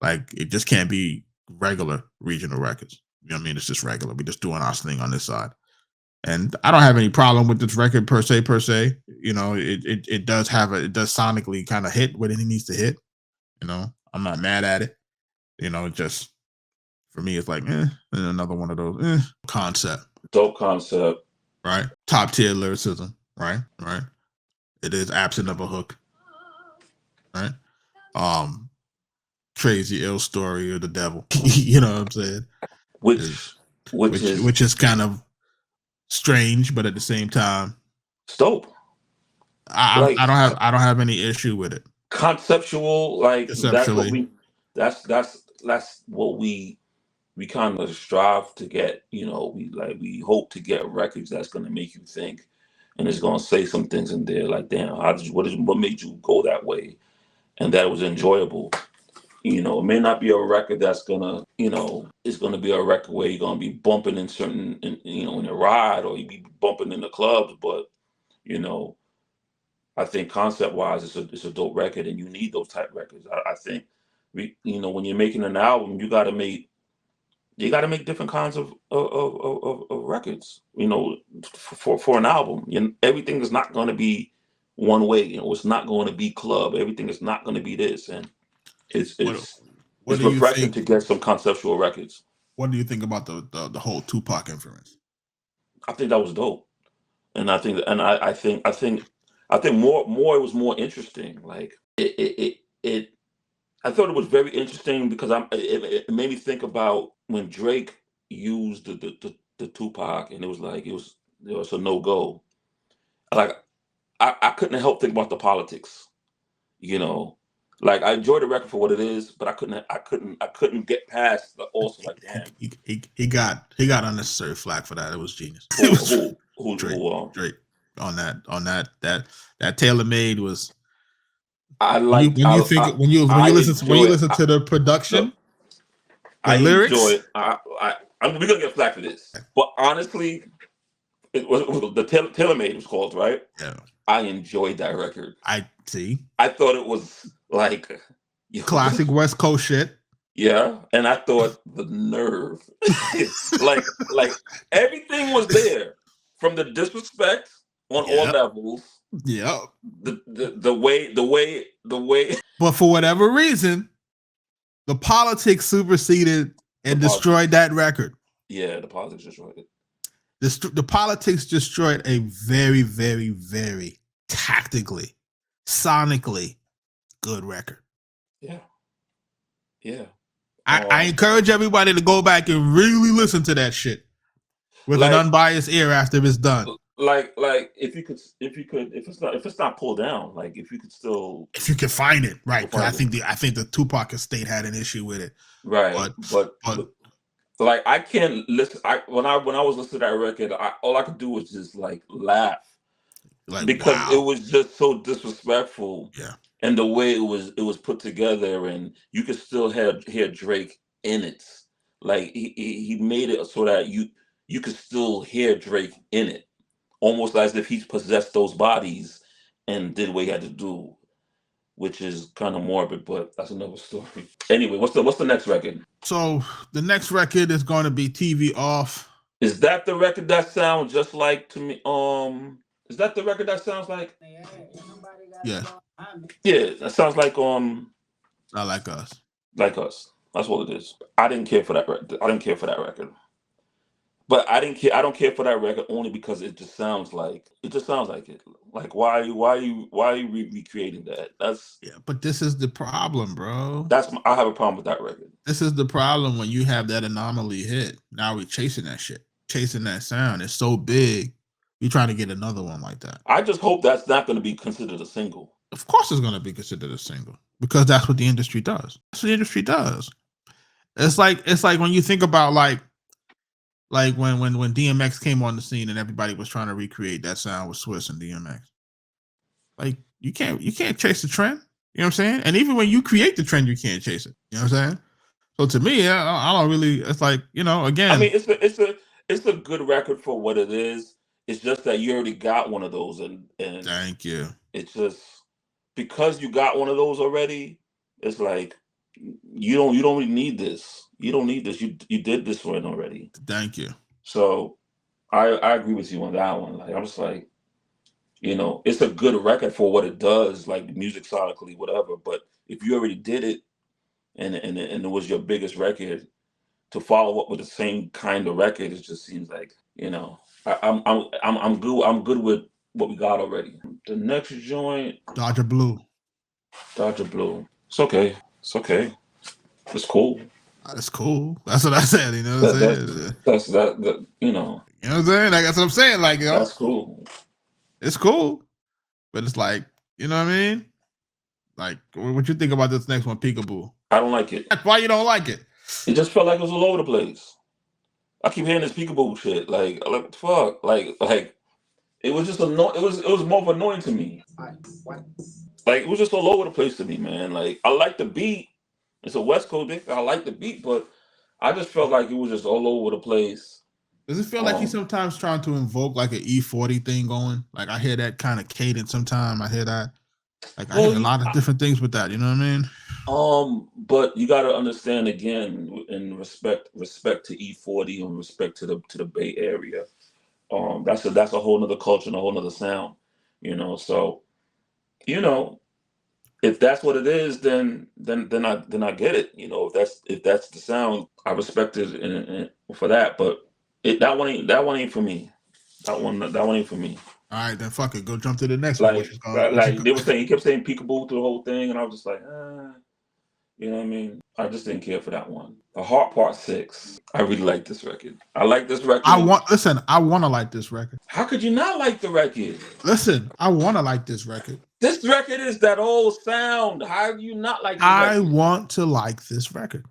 [SPEAKER 1] Like it just can't be regular regional records. You know what I mean? It's just regular. We're just doing our thing on this side. And I don't have any problem with this record per se. It does sonically kind of hit what it needs to hit. I'm not mad at it. Just for me, it's like, another one of those concept.
[SPEAKER 2] Dope concept.
[SPEAKER 1] Right. Top tier lyricism. Right. It is absent of a hook. Right. Crazy ill story of the devil. You know what I'm saying? Which is kind of strange, but at the same time,
[SPEAKER 2] it's dope.
[SPEAKER 1] I don't have any issue with it.
[SPEAKER 2] Conceptual, that's what we kind of strive to get. We hope to get records that's gonna make you think, and it's gonna say some things in there like, damn, what made you go that way, and that it was enjoyable. It may not be a record that's gonna, it's gonna be a record where you're gonna be bumping in in a ride, or you be bumping in the clubs, but I think concept wise, it's a dope record, and you need those type records. I think when you're making an album, you got to make different kinds of records. For an album, everything is not going to be one way. It's not going to be club. Everything is not going to be this, and it's refreshing to get some conceptual records.
[SPEAKER 1] What do you think about the whole Tupac influence?
[SPEAKER 2] I think that was dope, and I think more it was more interesting. Like it I thought it was very interesting because it made me think about when Drake used the Tupac, and it was a no-go. Like I couldn't help think about the politics. Like I enjoyed the record for what it is, but I couldn't get past the also like, damn.
[SPEAKER 1] He got unnecessary flack for that. It was genius.
[SPEAKER 2] Who
[SPEAKER 1] Drake on that tailor-made was.
[SPEAKER 2] When
[SPEAKER 1] you listen to the production, the lyrics.
[SPEAKER 2] Enjoy it. We're gonna get flack for this, but honestly, it was the tailor-made was called, right?
[SPEAKER 1] Yeah.
[SPEAKER 2] I enjoyed that record.
[SPEAKER 1] I
[SPEAKER 2] thought it was like
[SPEAKER 1] classic West Coast shit.
[SPEAKER 2] Yeah, and I thought the nerve, like everything was there, from the disrespect on all levels.
[SPEAKER 1] Yeah.
[SPEAKER 2] The way.
[SPEAKER 1] But for whatever reason, the politics superseded and destroyed that record.
[SPEAKER 2] Yeah, the politics destroyed it.
[SPEAKER 1] The politics destroyed a very, very, very tactically, sonically good record.
[SPEAKER 2] Yeah.
[SPEAKER 1] I encourage everybody to go back and really listen to that shit with an unbiased ear after it's done.
[SPEAKER 2] Like if it's not pulled down, like if you
[SPEAKER 1] can find it, right? Because I think the Tupac estate had an issue with it,
[SPEAKER 2] right? But like I can't listen. When I was listening to that record, all I could do was just like laugh, because it was just so disrespectful.
[SPEAKER 1] Yeah,
[SPEAKER 2] and the way it was put together, and you could still hear Drake in it. Like he made it so that you could still hear Drake in it, almost as if he's possessed those bodies and did what he had to do, which is kind of morbid, but that's another story. Anyway, what's the next record?
[SPEAKER 1] So the next record is going to be TV Off.
[SPEAKER 2] Is that the record that sounds just like to me? Is that the record that sounds like?
[SPEAKER 1] Yeah.
[SPEAKER 2] Yeah, that sounds like
[SPEAKER 1] Not Like Us.
[SPEAKER 2] Like Us. That's what it is. I didn't care for that record. But I don't care for that record only because it just sounds like it. Like why are you recreating that?
[SPEAKER 1] But this is the problem, bro.
[SPEAKER 2] I have a problem with that record.
[SPEAKER 1] This is the problem when you have that anomaly hit. Now we're chasing that shit, chasing that sound. It's so big. You're trying to get another one like that.
[SPEAKER 2] I just hope that's not going to be considered a single.
[SPEAKER 1] Of course, it's going to be considered a single because that's what the industry does. That's what the industry does. It's like when you think about like when DMX came on the scene and everybody was trying to recreate that sound with Swiss and DMX. Like you can't chase the trend. You know what I'm saying? And even when you create the trend, you can't chase it. You know what I'm saying? So to me, I don't really. It's like, again.
[SPEAKER 2] I mean, it's a good record for what it is. It's just that you already got one of those, and
[SPEAKER 1] Thank you.
[SPEAKER 2] it's just because you got one of those already. It's like you don't really need this. You don't need this. You did this one already.
[SPEAKER 1] Thank you.
[SPEAKER 2] So I agree with you on that one. Like, I'm just like, it's a good record for what it does, like music sonically, whatever. But if you already did it, and it was your biggest record, to follow up with the same kind of record, it just seems like, I'm good. I'm good with what we got already. The next joint,
[SPEAKER 1] Dodger Blue.
[SPEAKER 2] Dodger Blue. It's okay. It's okay. It's cool.
[SPEAKER 1] That's cool. That's what I said. You know what I'm saying?
[SPEAKER 2] That's that.
[SPEAKER 1] You know what I'm saying? Like, that's what I'm saying. Like,
[SPEAKER 2] that's cool.
[SPEAKER 1] It's cool, but it's like, you know what I mean? Like, what you think about this next one, Peekaboo?
[SPEAKER 2] I don't like it.
[SPEAKER 1] Why you don't like it?
[SPEAKER 2] It just felt like it was all over the place. I keep hearing this peekaboo shit. Like what the fuck? Like it was just annoying. It was more of annoying to me. Like, it was just all over the place to me, man. Like, I like the beat. It's a West Coast beat. I like the beat, but I just felt like it was just all over the place.
[SPEAKER 1] Does it feel like he's sometimes trying to invoke like an E40 thing going? Like, I hear that kind of cadence sometimes. I hear that. Like, I hear a lot of different things with that. You know what I mean?
[SPEAKER 2] But you got to understand, again, in respect to E40 and respect to the Bay Area. That's a whole nother culture and a whole nother sound. So, if that's what it is, then I get it. If that's the sound, I respect it for that. But that one ain't for me. That one ain't for me.
[SPEAKER 1] All right, then fuck it. Go jump to the next
[SPEAKER 2] one. They were saying, he kept saying peekaboo through the whole thing, and I was just like, you know what I mean? I just didn't care for that one. The Heart Part 6. I really like this record. I like this record.
[SPEAKER 1] I want to like this record.
[SPEAKER 2] How could you not like the record?
[SPEAKER 1] Listen, I want to like this record.
[SPEAKER 2] This record is that old sound. How do you not like this
[SPEAKER 1] record?
[SPEAKER 2] I
[SPEAKER 1] want to like this record.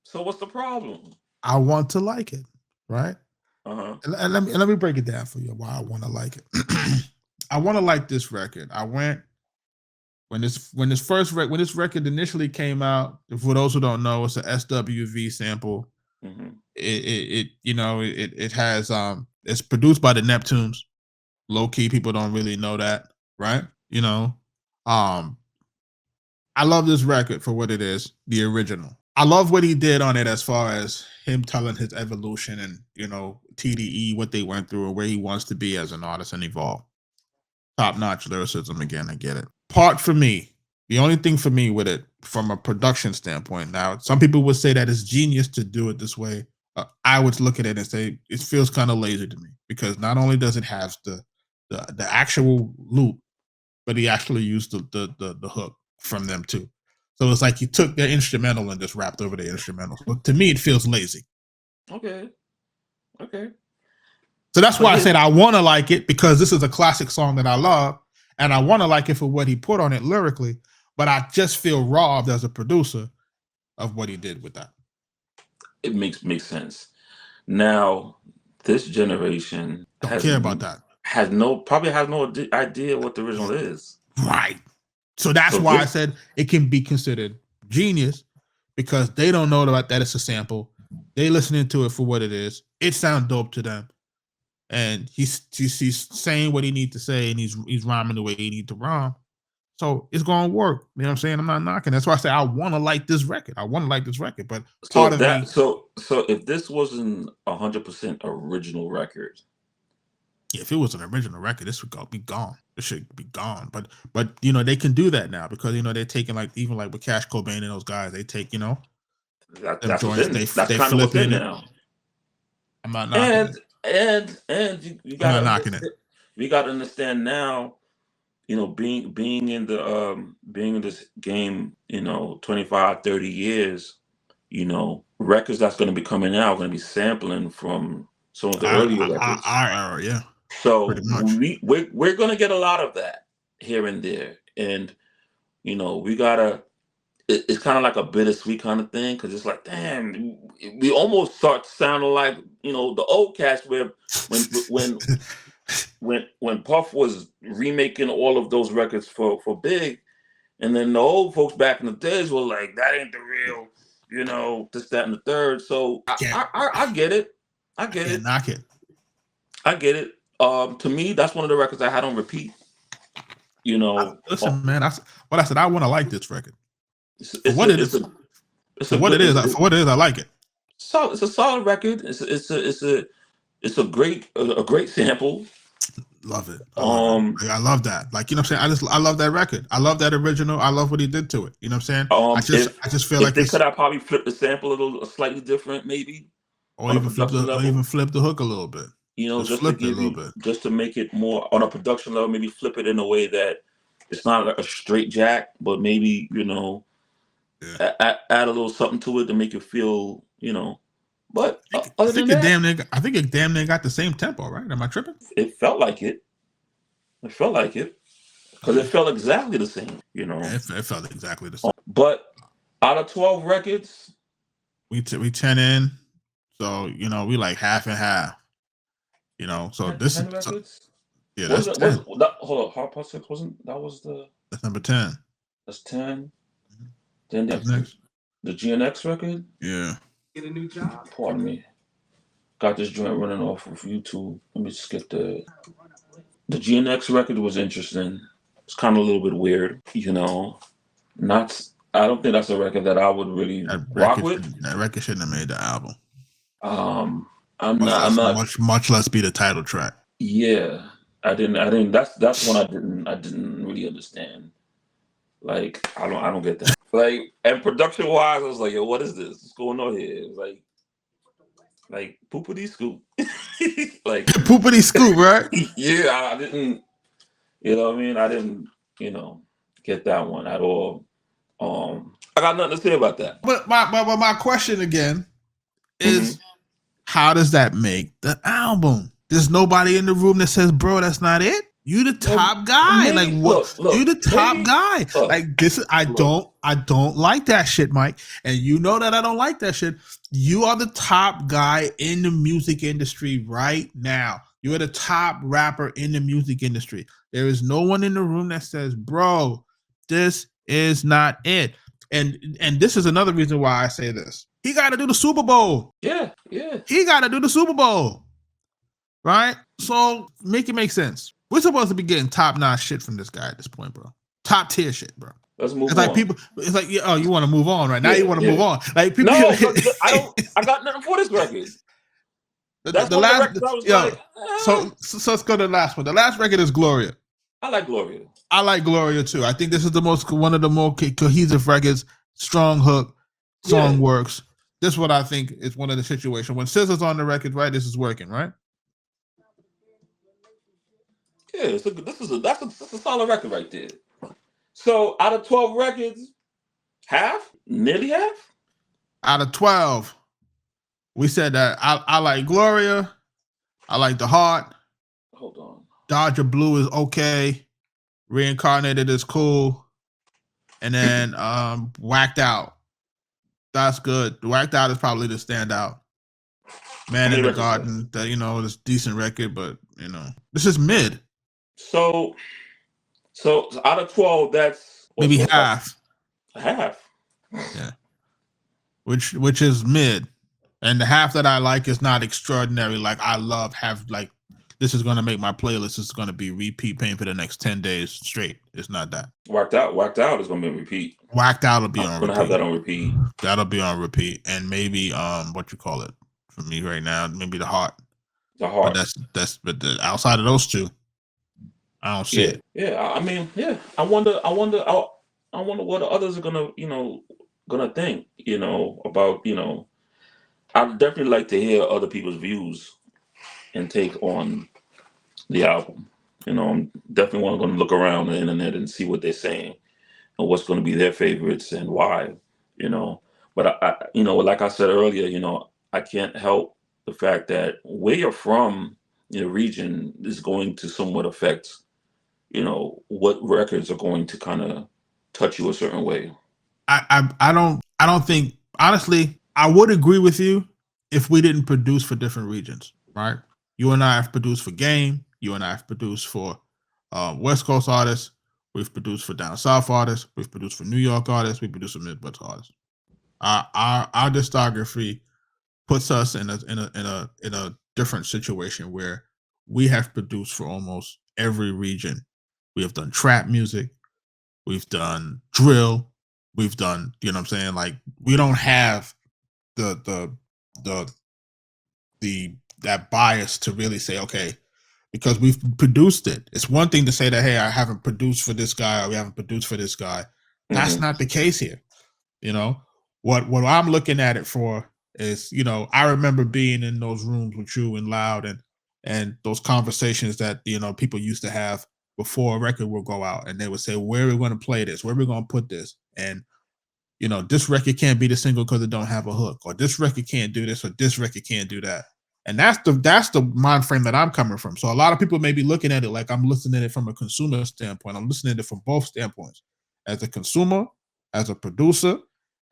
[SPEAKER 2] So what's the problem?
[SPEAKER 1] I want to like it, right?
[SPEAKER 2] Uh-huh.
[SPEAKER 1] And let me break it down for you why I want to like it. I want to like this record. I went when this record initially came out. For those who don't know, it's a SWV sample.
[SPEAKER 2] Mm-hmm.
[SPEAKER 1] It has it's produced by the Neptunes. Low key, people don't really know that, right? I love this record for what it is, the original. I love what he did on it as far as him telling his evolution and, TDE, what they went through or where he wants to be as an artist and evolve. Top-notch lyricism again, I get it. The only thing for me with it, from a production standpoint, now, some people would say that it's genius to do it this way. I would look at it and say, it feels kind of lazy to me, because not only does it have the actual loop, but he actually used the hook from them too. So it's like he took their instrumental and just rapped over the instrumental. But to me, it feels lazy.
[SPEAKER 2] Okay.
[SPEAKER 1] So that's why I said I want to like it, because this is a classic song that I love, and I want to like it for what he put on it lyrically, but I just feel robbed as a producer of what he did with that.
[SPEAKER 2] It makes sense. Now, this generation
[SPEAKER 1] don't care about that.
[SPEAKER 2] Probably has no idea what the original is.
[SPEAKER 1] Right. So that's why I said it can be considered genius, because they don't know about that it's a sample. They listening to it for what it is. It sounds dope to them. And he's saying what he needs to say, and he's rhyming the way he needs to rhyme. So it's gonna work. You know what I'm saying? I'm not knocking. That's why I say I want to like this record. But part of me.
[SPEAKER 2] So if this wasn't 100% original record,
[SPEAKER 1] if it was an original record, this would be gone. It should be gone. But they can do that now, because they're taking, like, even like with Cash Cobain and those guys, they take
[SPEAKER 2] that's joints, they flip it now.
[SPEAKER 1] I'm not knocking it.
[SPEAKER 2] And you got we got to understand now, being in this game, 25, 30 years, records that's going to be coming out are going to be sampling from some of the earlier records.
[SPEAKER 1] Our era, yeah.
[SPEAKER 2] So we're going to get a lot of that here and there, and we gotta. It's kind of like a bittersweet kind of thing, because it's like, damn, we almost start sounding like the old cast, where when Puff was remaking all of those records for Big, and then the old folks back in the days were like, that ain't the real, you know, this, that, and the third. So I get it. I get it.
[SPEAKER 1] Knock it.
[SPEAKER 2] I get it. To me, that's one of the records I had on repeat. You know,
[SPEAKER 1] listen, man. That's what I said. I want to like this record.
[SPEAKER 2] For what it is,
[SPEAKER 1] I like it.
[SPEAKER 2] So it's a solid record. It's a great sample.
[SPEAKER 1] Love it. I love that. Like, you know what I'm saying? I love that record. I love that original. I love what he did to it. You know what I'm saying? I just feel like
[SPEAKER 2] they could have probably flipped the sample a little slightly different, maybe.
[SPEAKER 1] Or even flip the hook a little bit.
[SPEAKER 2] You know, just to give you, just to make it more on a production level, maybe flip it in a way that it's not a straight jack, but maybe, you know, add a little something to it to make it feel, you know. But I think
[SPEAKER 1] it damn near got the same tempo, right? Am I tripping?
[SPEAKER 2] It felt like it. It felt like it. Because it felt exactly the same, you know.
[SPEAKER 1] It felt exactly the same.
[SPEAKER 2] But out of 12 records,
[SPEAKER 1] we 10 in. So, you know, we like half and half. You know, so 10 records? Yeah, that's 10.
[SPEAKER 2] Hold on, Hard Part 6 wasn't that was the
[SPEAKER 1] that's number 10.
[SPEAKER 2] That's 10. Then next. The GNX record?
[SPEAKER 1] Yeah.
[SPEAKER 3] Get a new job.
[SPEAKER 2] Pardon me. Got this joint running off of YouTube. Let me skip the GNX record was interesting. It's kind of a little bit weird, you know. I don't think that's a record that I would really rock with.
[SPEAKER 1] That record shouldn't have made the album.
[SPEAKER 2] I'm not
[SPEAKER 1] much less be the title track.
[SPEAKER 2] Yeah. I didn't that's one I didn't really understand. Like, I don't get that. Like, and production wise, I was like, yo, what is this? What's going on here? It was like poopity scoop. Like
[SPEAKER 1] poopity scoop, right?
[SPEAKER 2] Yeah, I didn't, you know what I mean? I didn't, you know, get that one at all. I got nothing to say about that.
[SPEAKER 1] But my question again is, how does that make the album? There's nobody in the room that says, bro, that's not it. You the top guy. Like, what? Look, you the top guy. Like, this is I don't like that shit, Mike. And you know that I don't like that shit. You are the top guy in the music industry right now. You are the top rapper in the music industry. There is no one in the room that says, bro, this is not it. And this is another reason why I say this. He got to do the Super Bowl.
[SPEAKER 2] Yeah.
[SPEAKER 1] He got to do the Super Bowl. Right? So make it make sense. We're supposed to be getting top-notch shit from this guy at this point, bro. Top tier shit, bro.
[SPEAKER 2] Let's move
[SPEAKER 1] on. Like people, it's like, oh, you want to move on right now? You want to move on? Like people.
[SPEAKER 2] No, I got nothing for this record.
[SPEAKER 1] The last, so let's go to the last one. The last record is Gloria.
[SPEAKER 2] I like Gloria.
[SPEAKER 1] I like Gloria too. I think this is one of the more cohesive records. Strong hook, song works. This is what I think is one of the situations when SZA's on the record, right? This is working, right?
[SPEAKER 2] Yeah, that's a solid record right there. So out of 12 records, nearly half?
[SPEAKER 1] Out of 12, we said that I like Gloria, I like The Heart.
[SPEAKER 2] Hold on.
[SPEAKER 1] Dodger Blue is okay. Reincarnated is cool. And then Wacced Out. That's good. Wacced Out is probably the standout. Man in the Garden, that, you know, is decent record, but you know, this is mid.
[SPEAKER 2] So out of 12, that's
[SPEAKER 1] maybe half.
[SPEAKER 2] Half.
[SPEAKER 1] Yeah. Which is mid. And the half that I like is not extraordinary. Like this is gonna make my playlist. This is gonna be repeat paying for the next 10 days straight. It's not that.
[SPEAKER 2] Wacced Out is gonna be on repeat.
[SPEAKER 1] Wacced Out will be on repeat.
[SPEAKER 2] I'm gonna have that on repeat.
[SPEAKER 1] That'll be on repeat. And maybe what you call it for me right now, maybe The Heart.
[SPEAKER 2] The Heart.
[SPEAKER 1] But outside of those two, I don't see it.
[SPEAKER 2] Yeah, I mean, yeah. I wonder what the others are gonna think, you know, about, you know. I'd definitely like to hear other people's views and take on the album. You know, I'm definitely going to look around the internet and see what they're saying and what's going to be their favorites and why, you know. But I you know, like I said earlier, you know, I can't help the fact that where you're from, your region is going to somewhat affect, you know, what records are going to kind of touch you a certain way.
[SPEAKER 1] I don't think, honestly, I would agree with you if we didn't produce for different regions, right? You and I have produced for Game. You and I have produced for West Coast artists. We've produced for down South artists. We've produced for New York artists. We produce for Midwest artists. Our discography puts us in a different situation where we have produced for almost every region. We have done trap music, we've done drill, we've done, you know what I'm saying? Like we don't have the the the the that bias to really say, okay, because we've produced it. It's one thing to say that, hey, I haven't produced for this guy or we haven't produced for this guy. That's not the case here. You know, what I'm looking at it for is, you know, I remember being in those rooms with you and Loud and those conversations that, you know, people used to have before a record would go out, and they would say, where are we going to play this? Where are we going to put this? And you know, this record can't be the single because it don't have a hook, or this record can't do this, or this record can't do that. And that's the mind frame that I'm coming from. So a lot of people may be looking at it like I'm listening at it from a consumer standpoint. I'm listening at it from both standpoints, as a consumer, as a producer,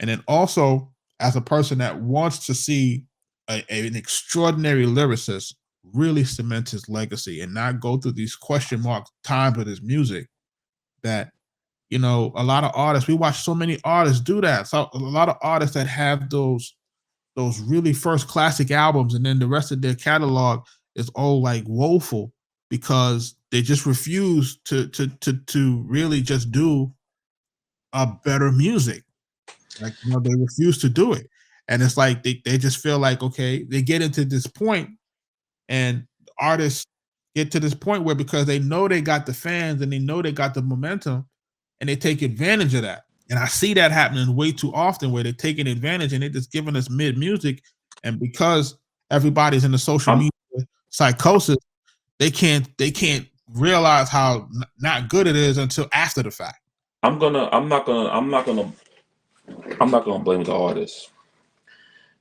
[SPEAKER 1] and then also as a person that wants to see an extraordinary lyricist really cement his legacy and not go through these question mark times with his music that, you know, a lot of artists, we watch so many artists do that. So a lot of artists that have those really first classic albums, and then the rest of their catalog is all like woeful because they just refuse to really just do a better music. Like, you know, they refuse to do it. And it's like they just feel like, okay, they get into this point, and artists get to this point where, because they know they got the fans and they know they got the momentum, and they take advantage of that. And I see that happening way too often, where they're taking advantage and they're just giving us mid music. And because everybody's in the social
[SPEAKER 2] I'm
[SPEAKER 1] media psychosis, they can't realize how not good it is until after the fact.
[SPEAKER 2] I'm not gonna blame the artist.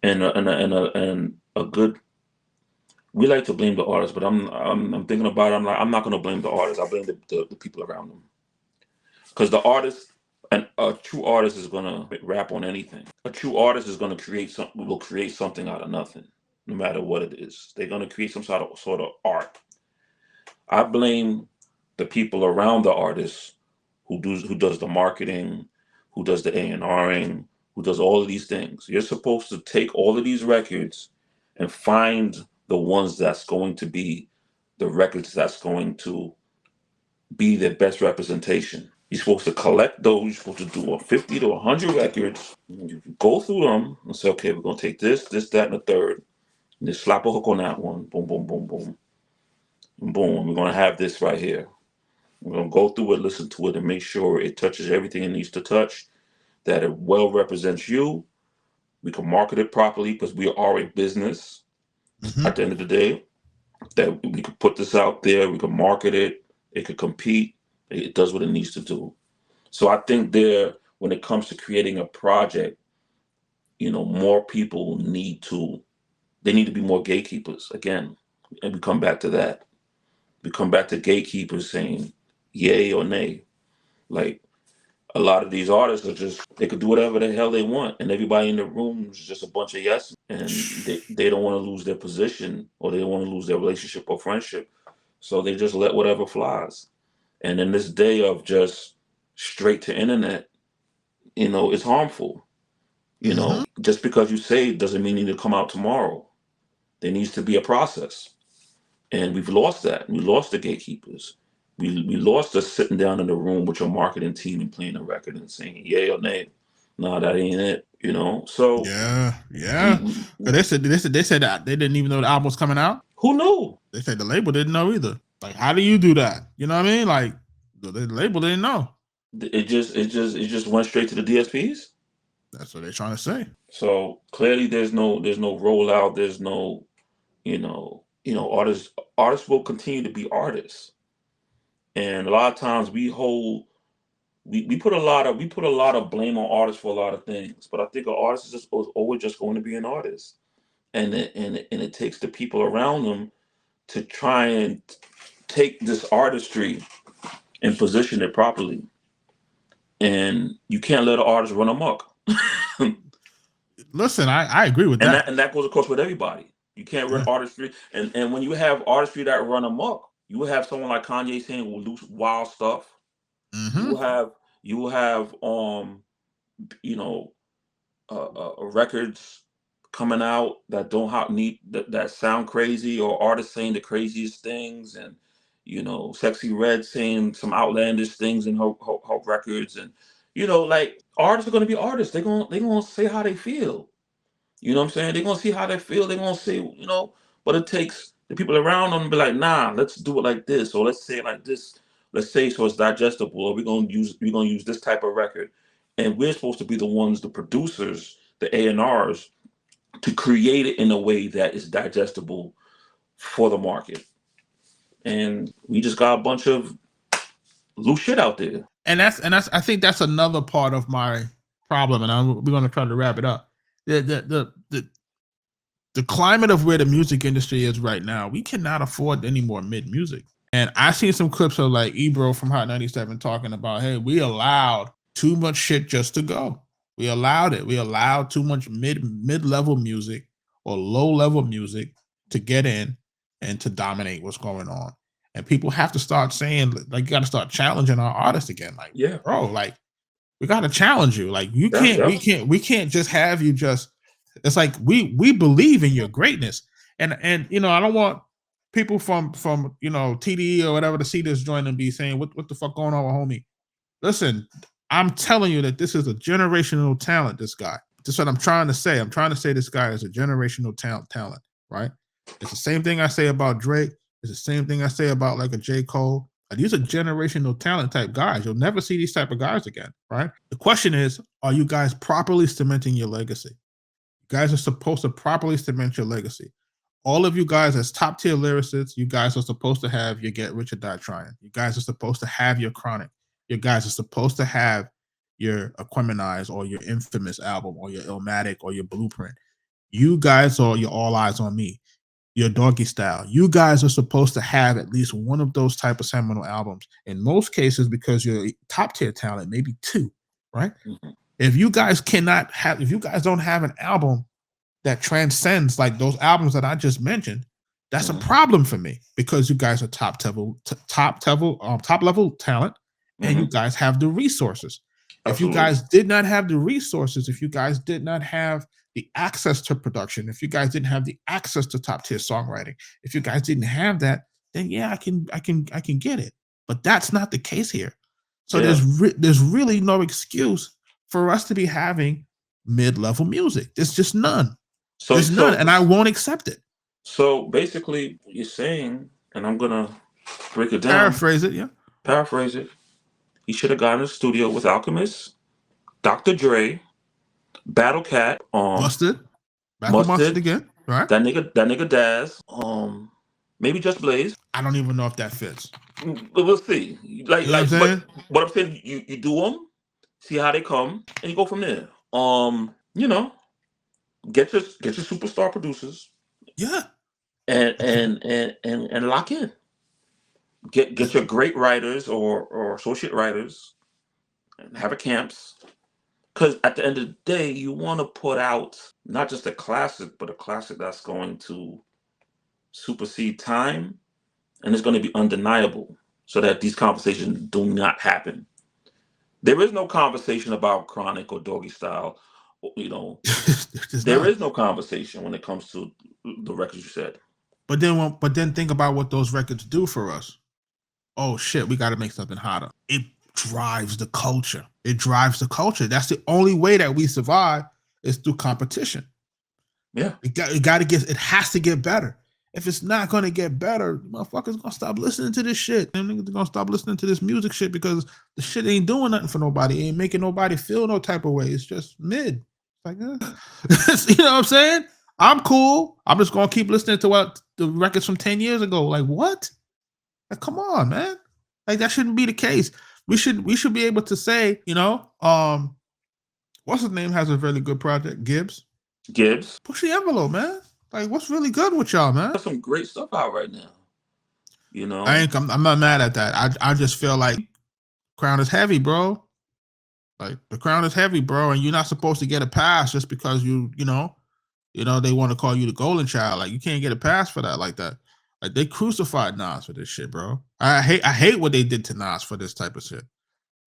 [SPEAKER 2] And a good, we like to blame the artist, but I'm thinking about it. I'm not gonna blame the artist. I blame the people around them, because the artist, and a true artist is gonna rap on anything. A true artist is gonna create something. Will create something out of nothing, no matter what it is. They're gonna create some sort of art. I blame the people around the artist who does the marketing, who does the A&Ring, who does all of these things. You're supposed to take all of these records and find the ones that's going to be the records that's going to be their best representation. You're supposed to collect those. You're supposed to do 50 to 100 records. You go through them and say, okay, we're going to take this, that, and the third, and just slap a hook on that one. Boom, boom, boom, boom. And boom, we're going to have this right here. We're going to go through it, listen to it, and make sure it touches everything it needs to touch, that it well represents you. We can market it properly because we are a business at the end of the day. That we could put this out there, we can market it, it could compete, it does what it needs to do. So I think when it comes to creating a project, you know, more people they need to be more gatekeepers again. And we come back to that. We come back to gatekeepers saying yay or nay. Like, a lot of these artists they could do whatever the hell they want, and everybody in the room is just a bunch of yes, and they don't want to lose their position, or they don't want to lose their relationship or friendship, so they just let whatever flies. And in this day of just straight to internet, you know, it's harmful. You know, just because you say it doesn't mean you need to come out tomorrow. There needs to be a process, and we've lost that. We lost the gatekeepers. We lost us sitting down in the room with your marketing team and playing a record and saying yay or nay. No, that ain't it. You know. So
[SPEAKER 1] Yeah. They said that they didn't even know the album was coming out.
[SPEAKER 2] Who knew?
[SPEAKER 1] They said the label didn't know either. Like, how do you do that? You know what I mean? Like, the label didn't know.
[SPEAKER 2] It just went straight to the DSPs.
[SPEAKER 1] That's what they're trying to say.
[SPEAKER 2] So clearly, there's no rollout. There's no, artists will continue to be artists, and a lot of times we put a lot of blame on artists for a lot of things. But I think an artist is just always just going to be an artist, and it takes the people around them to try and take this artistry and position it properly. And you can't let an artist run amok.
[SPEAKER 1] Listen, I agree with that.
[SPEAKER 2] And that goes across with everybody. You can't run artistry, and when you have artistry that run amok, you will have someone like Kanye saying will do wild stuff. You will have you know records coming out that don't need that sound crazy, or artists saying the craziest things, and Sexy Red saying some outlandish things in her records, and like, artists are gonna be artists. They're gonna say how they feel. You know what I'm saying? They're gonna see how they feel. They're gonna say, but it takes the people around them to be like, nah, let's do it like this, or let's say it like this. Let's say so it's digestible, or we're gonna use this type of record, and we're supposed to be the ones, the producers, the A&Rs, to create it in a way that is digestible for the market. And we just got a bunch of loose shit out there.
[SPEAKER 1] And that's I think that's another part of my problem, and we're going to try to wrap it up. The climate of where the music industry is right now, we cannot afford any more mid music. And I seen some clips of like Ebro from Hot 97 talking about, hey, we allowed too much shit just to go. We allowed it. We allowed too much mid-level music or low-level music to get in and to dominate what's going on. And people have to start saying, like, you got to start challenging our artists again. Like,
[SPEAKER 2] yeah,
[SPEAKER 1] bro, like, we got to challenge you. Like, we can't just have you just. It's like we believe in your greatness, and I don't want people from TDE or whatever to see this joint and be saying, what the fuck going on with homie? Listen, I'm telling you that this is a generational talent. This guy. This is what I'm trying to say. I'm trying to say this guy is a generational talent, right? It's the same thing I say about Drake. It's the same thing I say about like a J. Cole. These are generational talent type guys. You'll never see these type of guys again, right? The question is, are you guys properly cementing your legacy? You guys are supposed to properly cement your legacy. All of you guys as top tier lyricists, you guys are supposed to have your Get Rich or Die Trying. You guys are supposed to have your Chronic. You guys are supposed to have your Aqueminize or your Infamous album or your Illmatic or your Blueprint. You guys are your All Eyes on Me, your Doggy Style. You guys are supposed to have at least one of those type of seminal albums. In most cases, because you're top tier talent, maybe two, right? Mm-hmm. If you guys don't have an album that transcends like those albums that I just mentioned, that's a problem for me, because you guys are top level talent, and you guys have the resources. Absolutely. If you guys did not have the resources, if you guys did not have the access to production, if you guys didn't have the access to top tier songwriting, if you guys didn't have that, then yeah, I can get it. But that's not the case here. So there's really no excuse for us to be having mid-level music. There's just none. There's none, and I won't accept it.
[SPEAKER 2] So basically, what you're saying, and I'm gonna break it down.
[SPEAKER 1] Paraphrase it, yeah.
[SPEAKER 2] Paraphrase it. He should have gotten in the studio with Alchemist, Dr. Dre, Battle Cat,
[SPEAKER 1] Mustard again, right?
[SPEAKER 2] That nigga Daz, maybe Just Blaze.
[SPEAKER 1] I don't even know if that fits.
[SPEAKER 2] But we'll see. Like, you know what I'm saying, you do them, see how they come, and you go from there. Get your superstar producers.
[SPEAKER 1] Yeah.
[SPEAKER 2] And lock in. Get your great writers or associate writers and have a camps. Because at the end of the day, you want to put out not just a classic, but a classic that's going to supersede time, and it's going to be undeniable, so that these conversations do not happen. There is no conversation about Chronic or Doggy Style. There is no conversation when it comes to the records you said.
[SPEAKER 1] But then think about what those records do for us. Oh shit, we got to make something hotter. It drives the culture. That's the only way that we survive, is through competition.
[SPEAKER 2] Yeah,
[SPEAKER 1] it has to get better. If it's not going to get better, motherfuckers gonna stop listening to this shit. They're gonna stop listening to this music shit, because the shit ain't doing nothing for nobody. It ain't making nobody feel no type of way. It's just mid. Like, you know what I'm saying? I'm cool. I'm just gonna keep listening to what the records from 10 years ago. Like, what? Like, come on, man. Like, that shouldn't be the case. We should be able to say, what's his name has a really good project? Gibbs. Push the envelope, man. Like, what's really good with y'all, man?
[SPEAKER 2] There's some great stuff out right now.
[SPEAKER 1] I'm not mad at that. I just feel like crown is heavy, bro. Like, the crown is heavy, bro, and you're not supposed to get a pass just because they want to call you the golden child. Like, you can't get a pass for that like that. Like, they crucified Nas for this shit, bro. I hate what they did to Nas for this type of shit.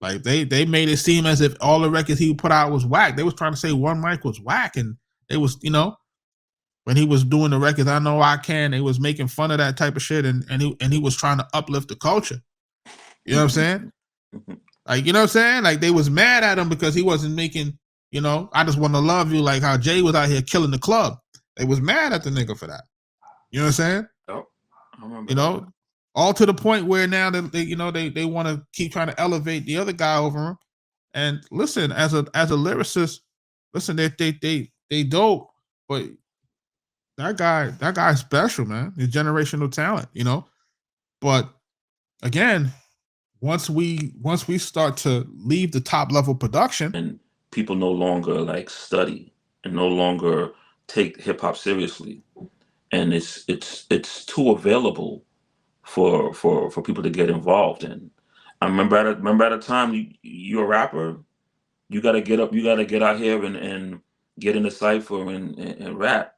[SPEAKER 1] Like they made it seem as if all the records he put out was whack. They was trying to say One Mic was whack, and they was, you know, when he was doing the records, I Know I Can, they was making fun of that type of shit, and he was trying to uplift the culture. You know what I'm saying? Like, you know what I'm saying? Like, they was mad at him because he wasn't making, you know, I Just Want to Love You, like how Jay was out here killing the club. They was mad at the nigga for that. You know what I'm saying?
[SPEAKER 2] Oh, I remember.
[SPEAKER 1] You know, all to the point where now they you know, they want to keep trying to elevate the other guy over him. And listen, as a lyricist, listen, they dope, but that guy's special, man. He's generational talent, you know. But again, once we start to leave the top level production,
[SPEAKER 2] and people no longer like study and no longer take hip hop seriously, and it's too available for people to get involved in. I remember at a time, you're a rapper, you gotta get up, you gotta get out here and get in the cipher and rap.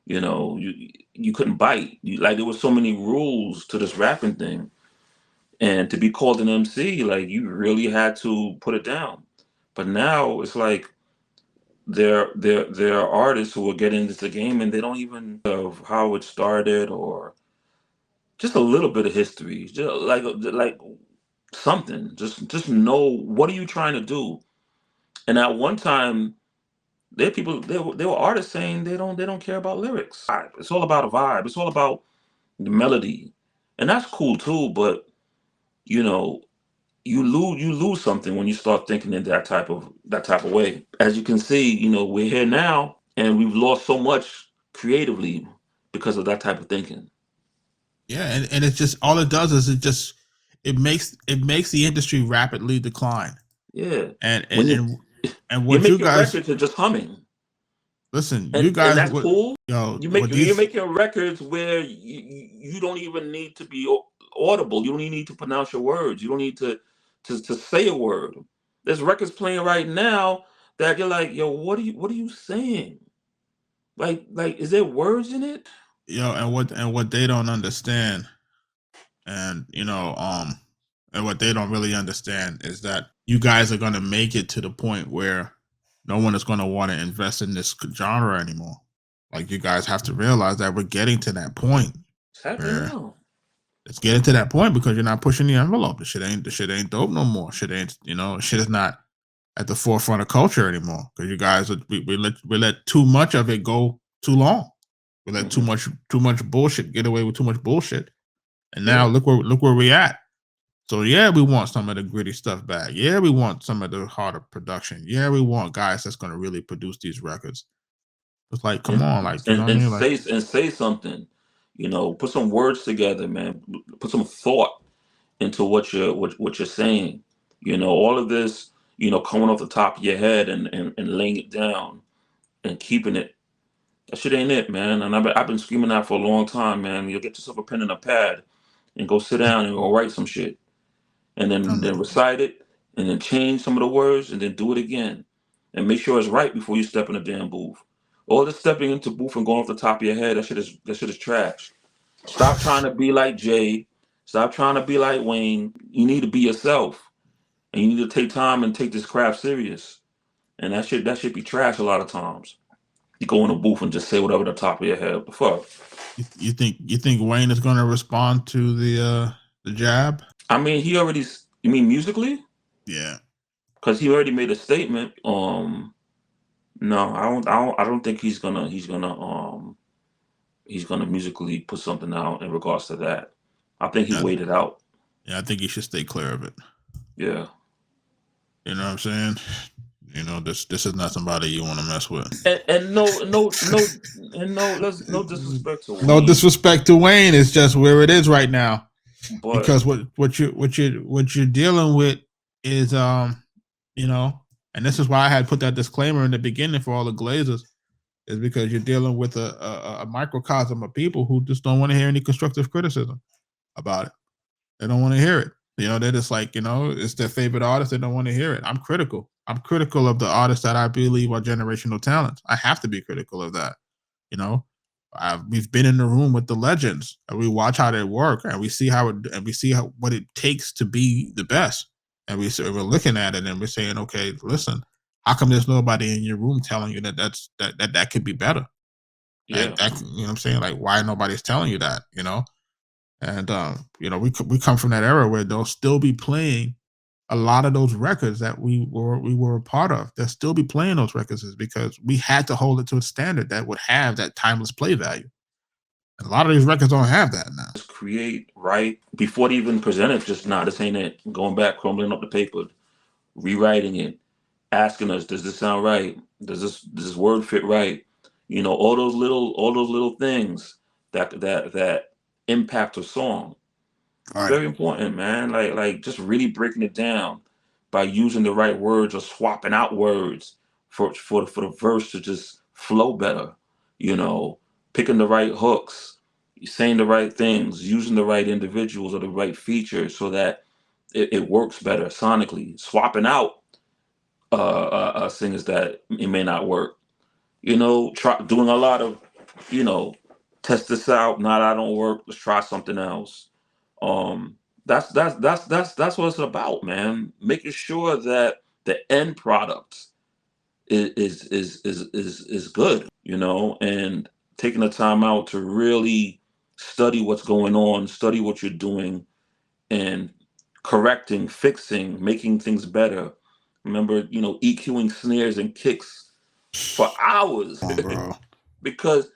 [SPEAKER 2] You know, you couldn't bite. Like, there was so many rules to this rapping thing, and to be called an MC, like, you really had to put it down. But now it's like there are artists who are getting into the game and they don't even of how it started, or just a little bit of history, just like something. Just know, what are you trying to do? And at one time, there were artists saying they don't care about lyrics. It's all about a vibe. It's all about the melody, and that's cool too. But you know, you lose something when you start thinking in that type of way. As you can see, you know, we're here now, and we've lost so much creatively because of that type of thinking.
[SPEAKER 1] yeah, and it's just, all it does is it makes the industry rapidly decline.
[SPEAKER 2] Yeah,
[SPEAKER 1] And
[SPEAKER 2] when
[SPEAKER 1] and
[SPEAKER 2] you're
[SPEAKER 1] what you
[SPEAKER 2] making
[SPEAKER 1] guys
[SPEAKER 2] records and just humming,
[SPEAKER 1] listen, you
[SPEAKER 2] and
[SPEAKER 1] guys,
[SPEAKER 2] that's
[SPEAKER 1] what,
[SPEAKER 2] cool.
[SPEAKER 1] yo, what
[SPEAKER 2] You're
[SPEAKER 1] these,
[SPEAKER 2] making records where you don't even need to be audible. You don't even need to pronounce your words. You don't need to say a word. There's records playing right now that you're like, yo, what are you saying? Like, is there words in it?
[SPEAKER 1] and what they don't understand, and and what they don't really understand is that you guys are going to make it to the point where no one is going to want to invest in this genre anymore. Like, you guys have to realize that we're getting to that point
[SPEAKER 2] It's happening
[SPEAKER 1] where
[SPEAKER 2] now.
[SPEAKER 1] it's getting to that point because you're not pushing the envelope. The shit ain't dope no more. Shit is not at the forefront of culture anymore because you guys we let too much of it go too long. We let too much bullshit get away with too much bullshit. And now
[SPEAKER 2] Yeah.
[SPEAKER 1] look where we at. So yeah, we want some of the gritty stuff back. Yeah, we want some of the harder production. Yeah, we want guys that's gonna really produce these records. It's like, come
[SPEAKER 2] and
[SPEAKER 1] on, like, you know
[SPEAKER 2] and,
[SPEAKER 1] what I
[SPEAKER 2] and
[SPEAKER 1] mean? Like,
[SPEAKER 2] say something. You know, put some words together, man. Put some thought into what you're saying. You know, all of this, coming off the top of your head and laying it down and keeping it. That shit ain't it, man. And I've been screaming that for a long time, man. You'll get yourself a pen and a pad and go sit down and go write some shit, and then
[SPEAKER 1] um,
[SPEAKER 2] then recite it, and then change some of the words, and then do it again, and make sure it's right before you step in the damn booth. All this stepping into booth and going off the top of your head, that shit is trash. Stop trying to be like Jay. Stop trying to be like Wayne. You need to be yourself, and you need to take time and take this craft serious. And that should be trash a lot of times. You go in a booth and just say whatever the top of your head. What the fuck?
[SPEAKER 1] you think Wayne is gonna respond to the jab?
[SPEAKER 2] I mean, you mean musically?
[SPEAKER 1] Yeah.
[SPEAKER 2] Because he already made a statement. No, I don't think he's gonna musically put something out in regards to that. I think he
[SPEAKER 1] Yeah,
[SPEAKER 2] waited out.
[SPEAKER 1] I think you should stay clear of it.
[SPEAKER 2] Yeah.
[SPEAKER 1] You know what I'm saying? This is not somebody you want to mess with.
[SPEAKER 2] And no disrespect to
[SPEAKER 1] No
[SPEAKER 2] Wayne,
[SPEAKER 1] disrespect to Wayne, it's just where it is right now.
[SPEAKER 2] but
[SPEAKER 1] Because what you're dealing with is and this is why I had put that disclaimer in the beginning for all the Glazers, is because you're dealing with a microcosm of people who just don't want to hear any constructive criticism about it. They don't want to hear it. They're just like, it's their favorite artist. They don't want to hear it. I'm critical. I'm critical of the artists that I believe are generational talents. I have to be critical of that. You know, we've been in the room with the legends, and we watch how they work, and we see what it takes to be the best. and we're looking at it and we're saying, okay, listen, how come there's nobody in your room telling you that that could be better?
[SPEAKER 2] Yeah.
[SPEAKER 1] And that, you know what I'm saying? Like, why nobody's telling you that, you know? And, you know, we come from that era where they'll still be playing a lot of those records that we were a part of. They'll still be playing those records is because we had to hold it to a standard that would have that timeless play value. And a lot of these records don't have that now.
[SPEAKER 2] Just create, right? Before they even present it, just this ain't it. Going back, crumbling up the paper, rewriting it, asking us, does this sound right? Does this word fit right? You know, all those little things that impact a song. It's very important, man. Like just really breaking it down by using the right words or swapping out words for the verse to just flow better. You know, picking the right hooks, saying the right things, using the right individuals or the right features so that it works better sonically. Swapping out singers that it may not work. You know, doing a lot of, you know, test this out. Not I don't work. Let's try something else. That's what it's about, man. Making sure that the end product is good, you know, and taking the time out to really study what's going on, study what you're doing, and correcting, fixing, making things better. Remember, you know, EQing snares and kicks for hours
[SPEAKER 1] Bro.
[SPEAKER 2] because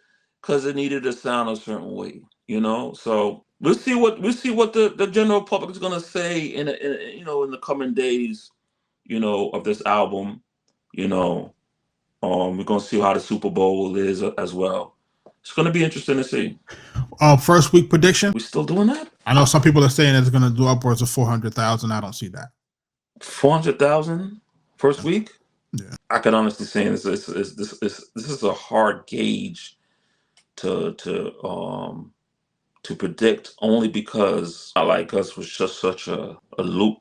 [SPEAKER 2] it needed to sound a certain way, you know. So we'll see what the general public is gonna say in you know, in the coming days, you know, of this album. You know, we're gonna see how the Super Bowl is as well. It's gonna be interesting to see.
[SPEAKER 1] First week prediction.
[SPEAKER 2] We still doing that?
[SPEAKER 1] I know some people are saying it's going to do upwards of 400,000. I don't see that.
[SPEAKER 2] 400,000 first week?
[SPEAKER 1] Yeah.
[SPEAKER 2] I can honestly say this is a hard gauge to predict, only because I Like Us was just such a loop.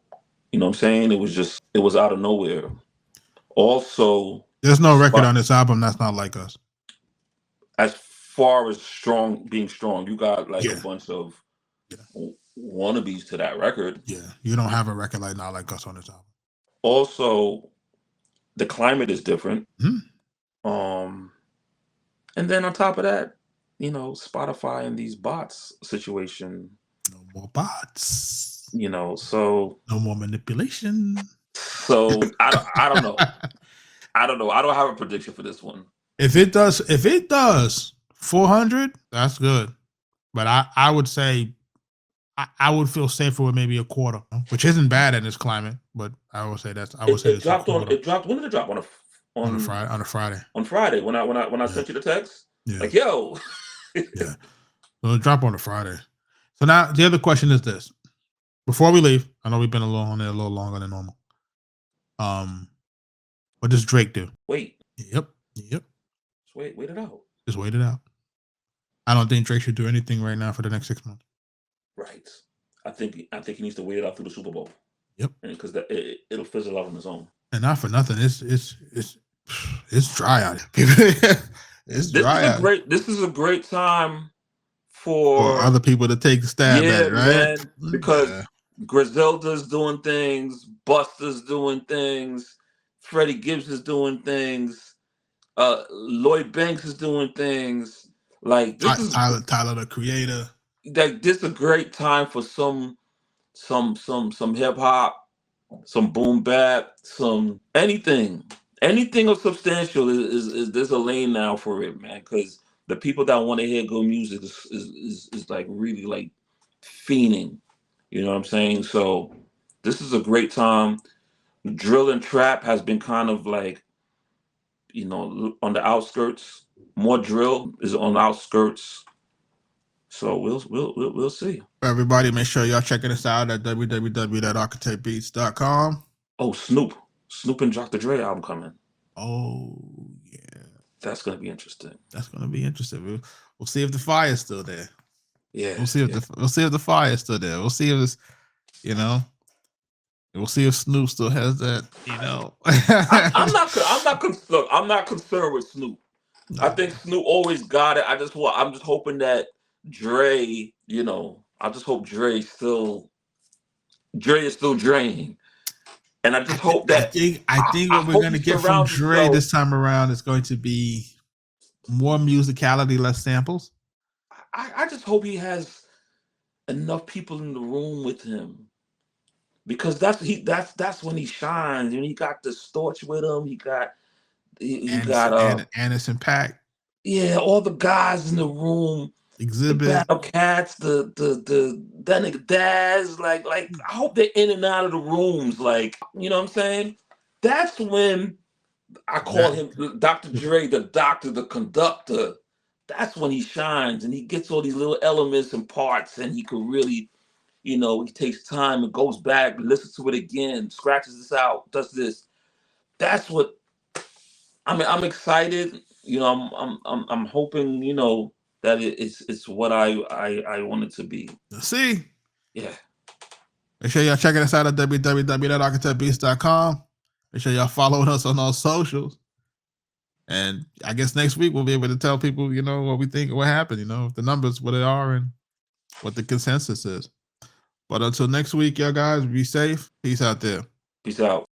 [SPEAKER 2] You know what I'm saying? It was out of nowhere. Also,
[SPEAKER 1] there's no record on this album that's not Like Us.
[SPEAKER 2] As far as being strong, you got like a bunch of wannabes to that record.
[SPEAKER 1] Yeah, you don't have a record like Not Like Us on this album.
[SPEAKER 2] Also, the climate is different. And then on top of that, you know, Spotify and these bots situation.
[SPEAKER 1] No more bots.
[SPEAKER 2] You know, so
[SPEAKER 1] no more manipulation.
[SPEAKER 2] So I don't know. I don't know. I don't have a prediction for this one.
[SPEAKER 1] If it does 400, that's good. But I would say I would feel safer with maybe a quarter, which isn't bad in this climate. But I would say it dropped on.
[SPEAKER 2] It dropped. When did it drop? On a Friday. On Friday when I sent you the text. Yeah. Like, yo.
[SPEAKER 1] Yeah. So it dropped on a Friday. So now the other question is this: before we leave, I know we've been on there a little longer than normal. What does Drake do?
[SPEAKER 2] Wait.
[SPEAKER 1] Yep.
[SPEAKER 2] Just wait it out.
[SPEAKER 1] Just wait it out. I don't think Drake should do anything right now for the next 6 months.
[SPEAKER 2] Right. I think he needs to wait it out through the Super Bowl.
[SPEAKER 1] Yep.
[SPEAKER 2] Because it'll fizzle out on its own.
[SPEAKER 1] And not for nothing, it's dry out here. It's dry out.
[SPEAKER 2] This is a great time for
[SPEAKER 1] other people to take a stab at it, right?
[SPEAKER 2] Man, because Griselda's doing things, Busta's doing things, Freddie Gibbs is doing things, Lloyd Banks is doing things. Like this is
[SPEAKER 1] Tyler the Creator.
[SPEAKER 2] Like this is a great time for some hip hop, some boom bap, some anything of substantial is there's a lane now for it, man. Because the people that want to hear good music is like really like fiending. You know what I'm saying? So this is a great time. Drill and trap has been kind of like, you know, on the outskirts. More drill is on the outskirts. So we'll see.
[SPEAKER 1] Everybody, make sure y'all checking us out at www.arkatechbeats.com.
[SPEAKER 2] Oh, Snoop and Dr. Dre album coming.
[SPEAKER 1] Oh yeah,
[SPEAKER 2] that's gonna be interesting.
[SPEAKER 1] We'll see if the fire is still there.
[SPEAKER 2] Yeah,
[SPEAKER 1] we'll see if the fire is still there. We'll see if it's, you know, we'll see if Snoop still has that. You know,
[SPEAKER 2] I'm not concerned with Snoop. No. I think Snoop always got it. I'm just hoping that Dre, you know, I just hope Dre is still Dreing. And I just hope that
[SPEAKER 1] I think what we're
[SPEAKER 2] hope
[SPEAKER 1] going to
[SPEAKER 2] he
[SPEAKER 1] get from
[SPEAKER 2] surrounds
[SPEAKER 1] Dre
[SPEAKER 2] himself-
[SPEAKER 1] this time around is going to be more musicality, less samples.
[SPEAKER 2] I just hope he has enough people in the room with him, because that's when he shines. And he got the Storch with him. He got
[SPEAKER 1] Anderson .Paak.
[SPEAKER 2] Yeah, all the guys in the room.
[SPEAKER 1] Exhibit.
[SPEAKER 2] The Battle Cats, that nigga Daz, like I hope they're in and out of the rooms, like, you know what I'm saying? That's when I call him Dr. Dre, the doctor, the conductor. That's when he shines and he gets all these little elements and parts, and he could really, he takes time and goes back, listens to it again, scratches this out, does this. That's what I'm excited. I'm hoping, that it's what I want it to be.
[SPEAKER 1] See?
[SPEAKER 2] Yeah.
[SPEAKER 1] Make sure y'all checking us out at www.arkatechbeatz.com. Make sure y'all following us on all socials. And I guess next week we'll be able to tell people, what we think, what happened, the numbers, what they are, and what the consensus is. But until next week, y'all guys, be safe. Peace out there.
[SPEAKER 2] Peace out.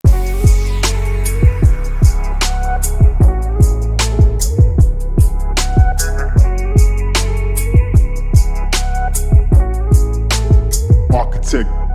[SPEAKER 3] Arkatech.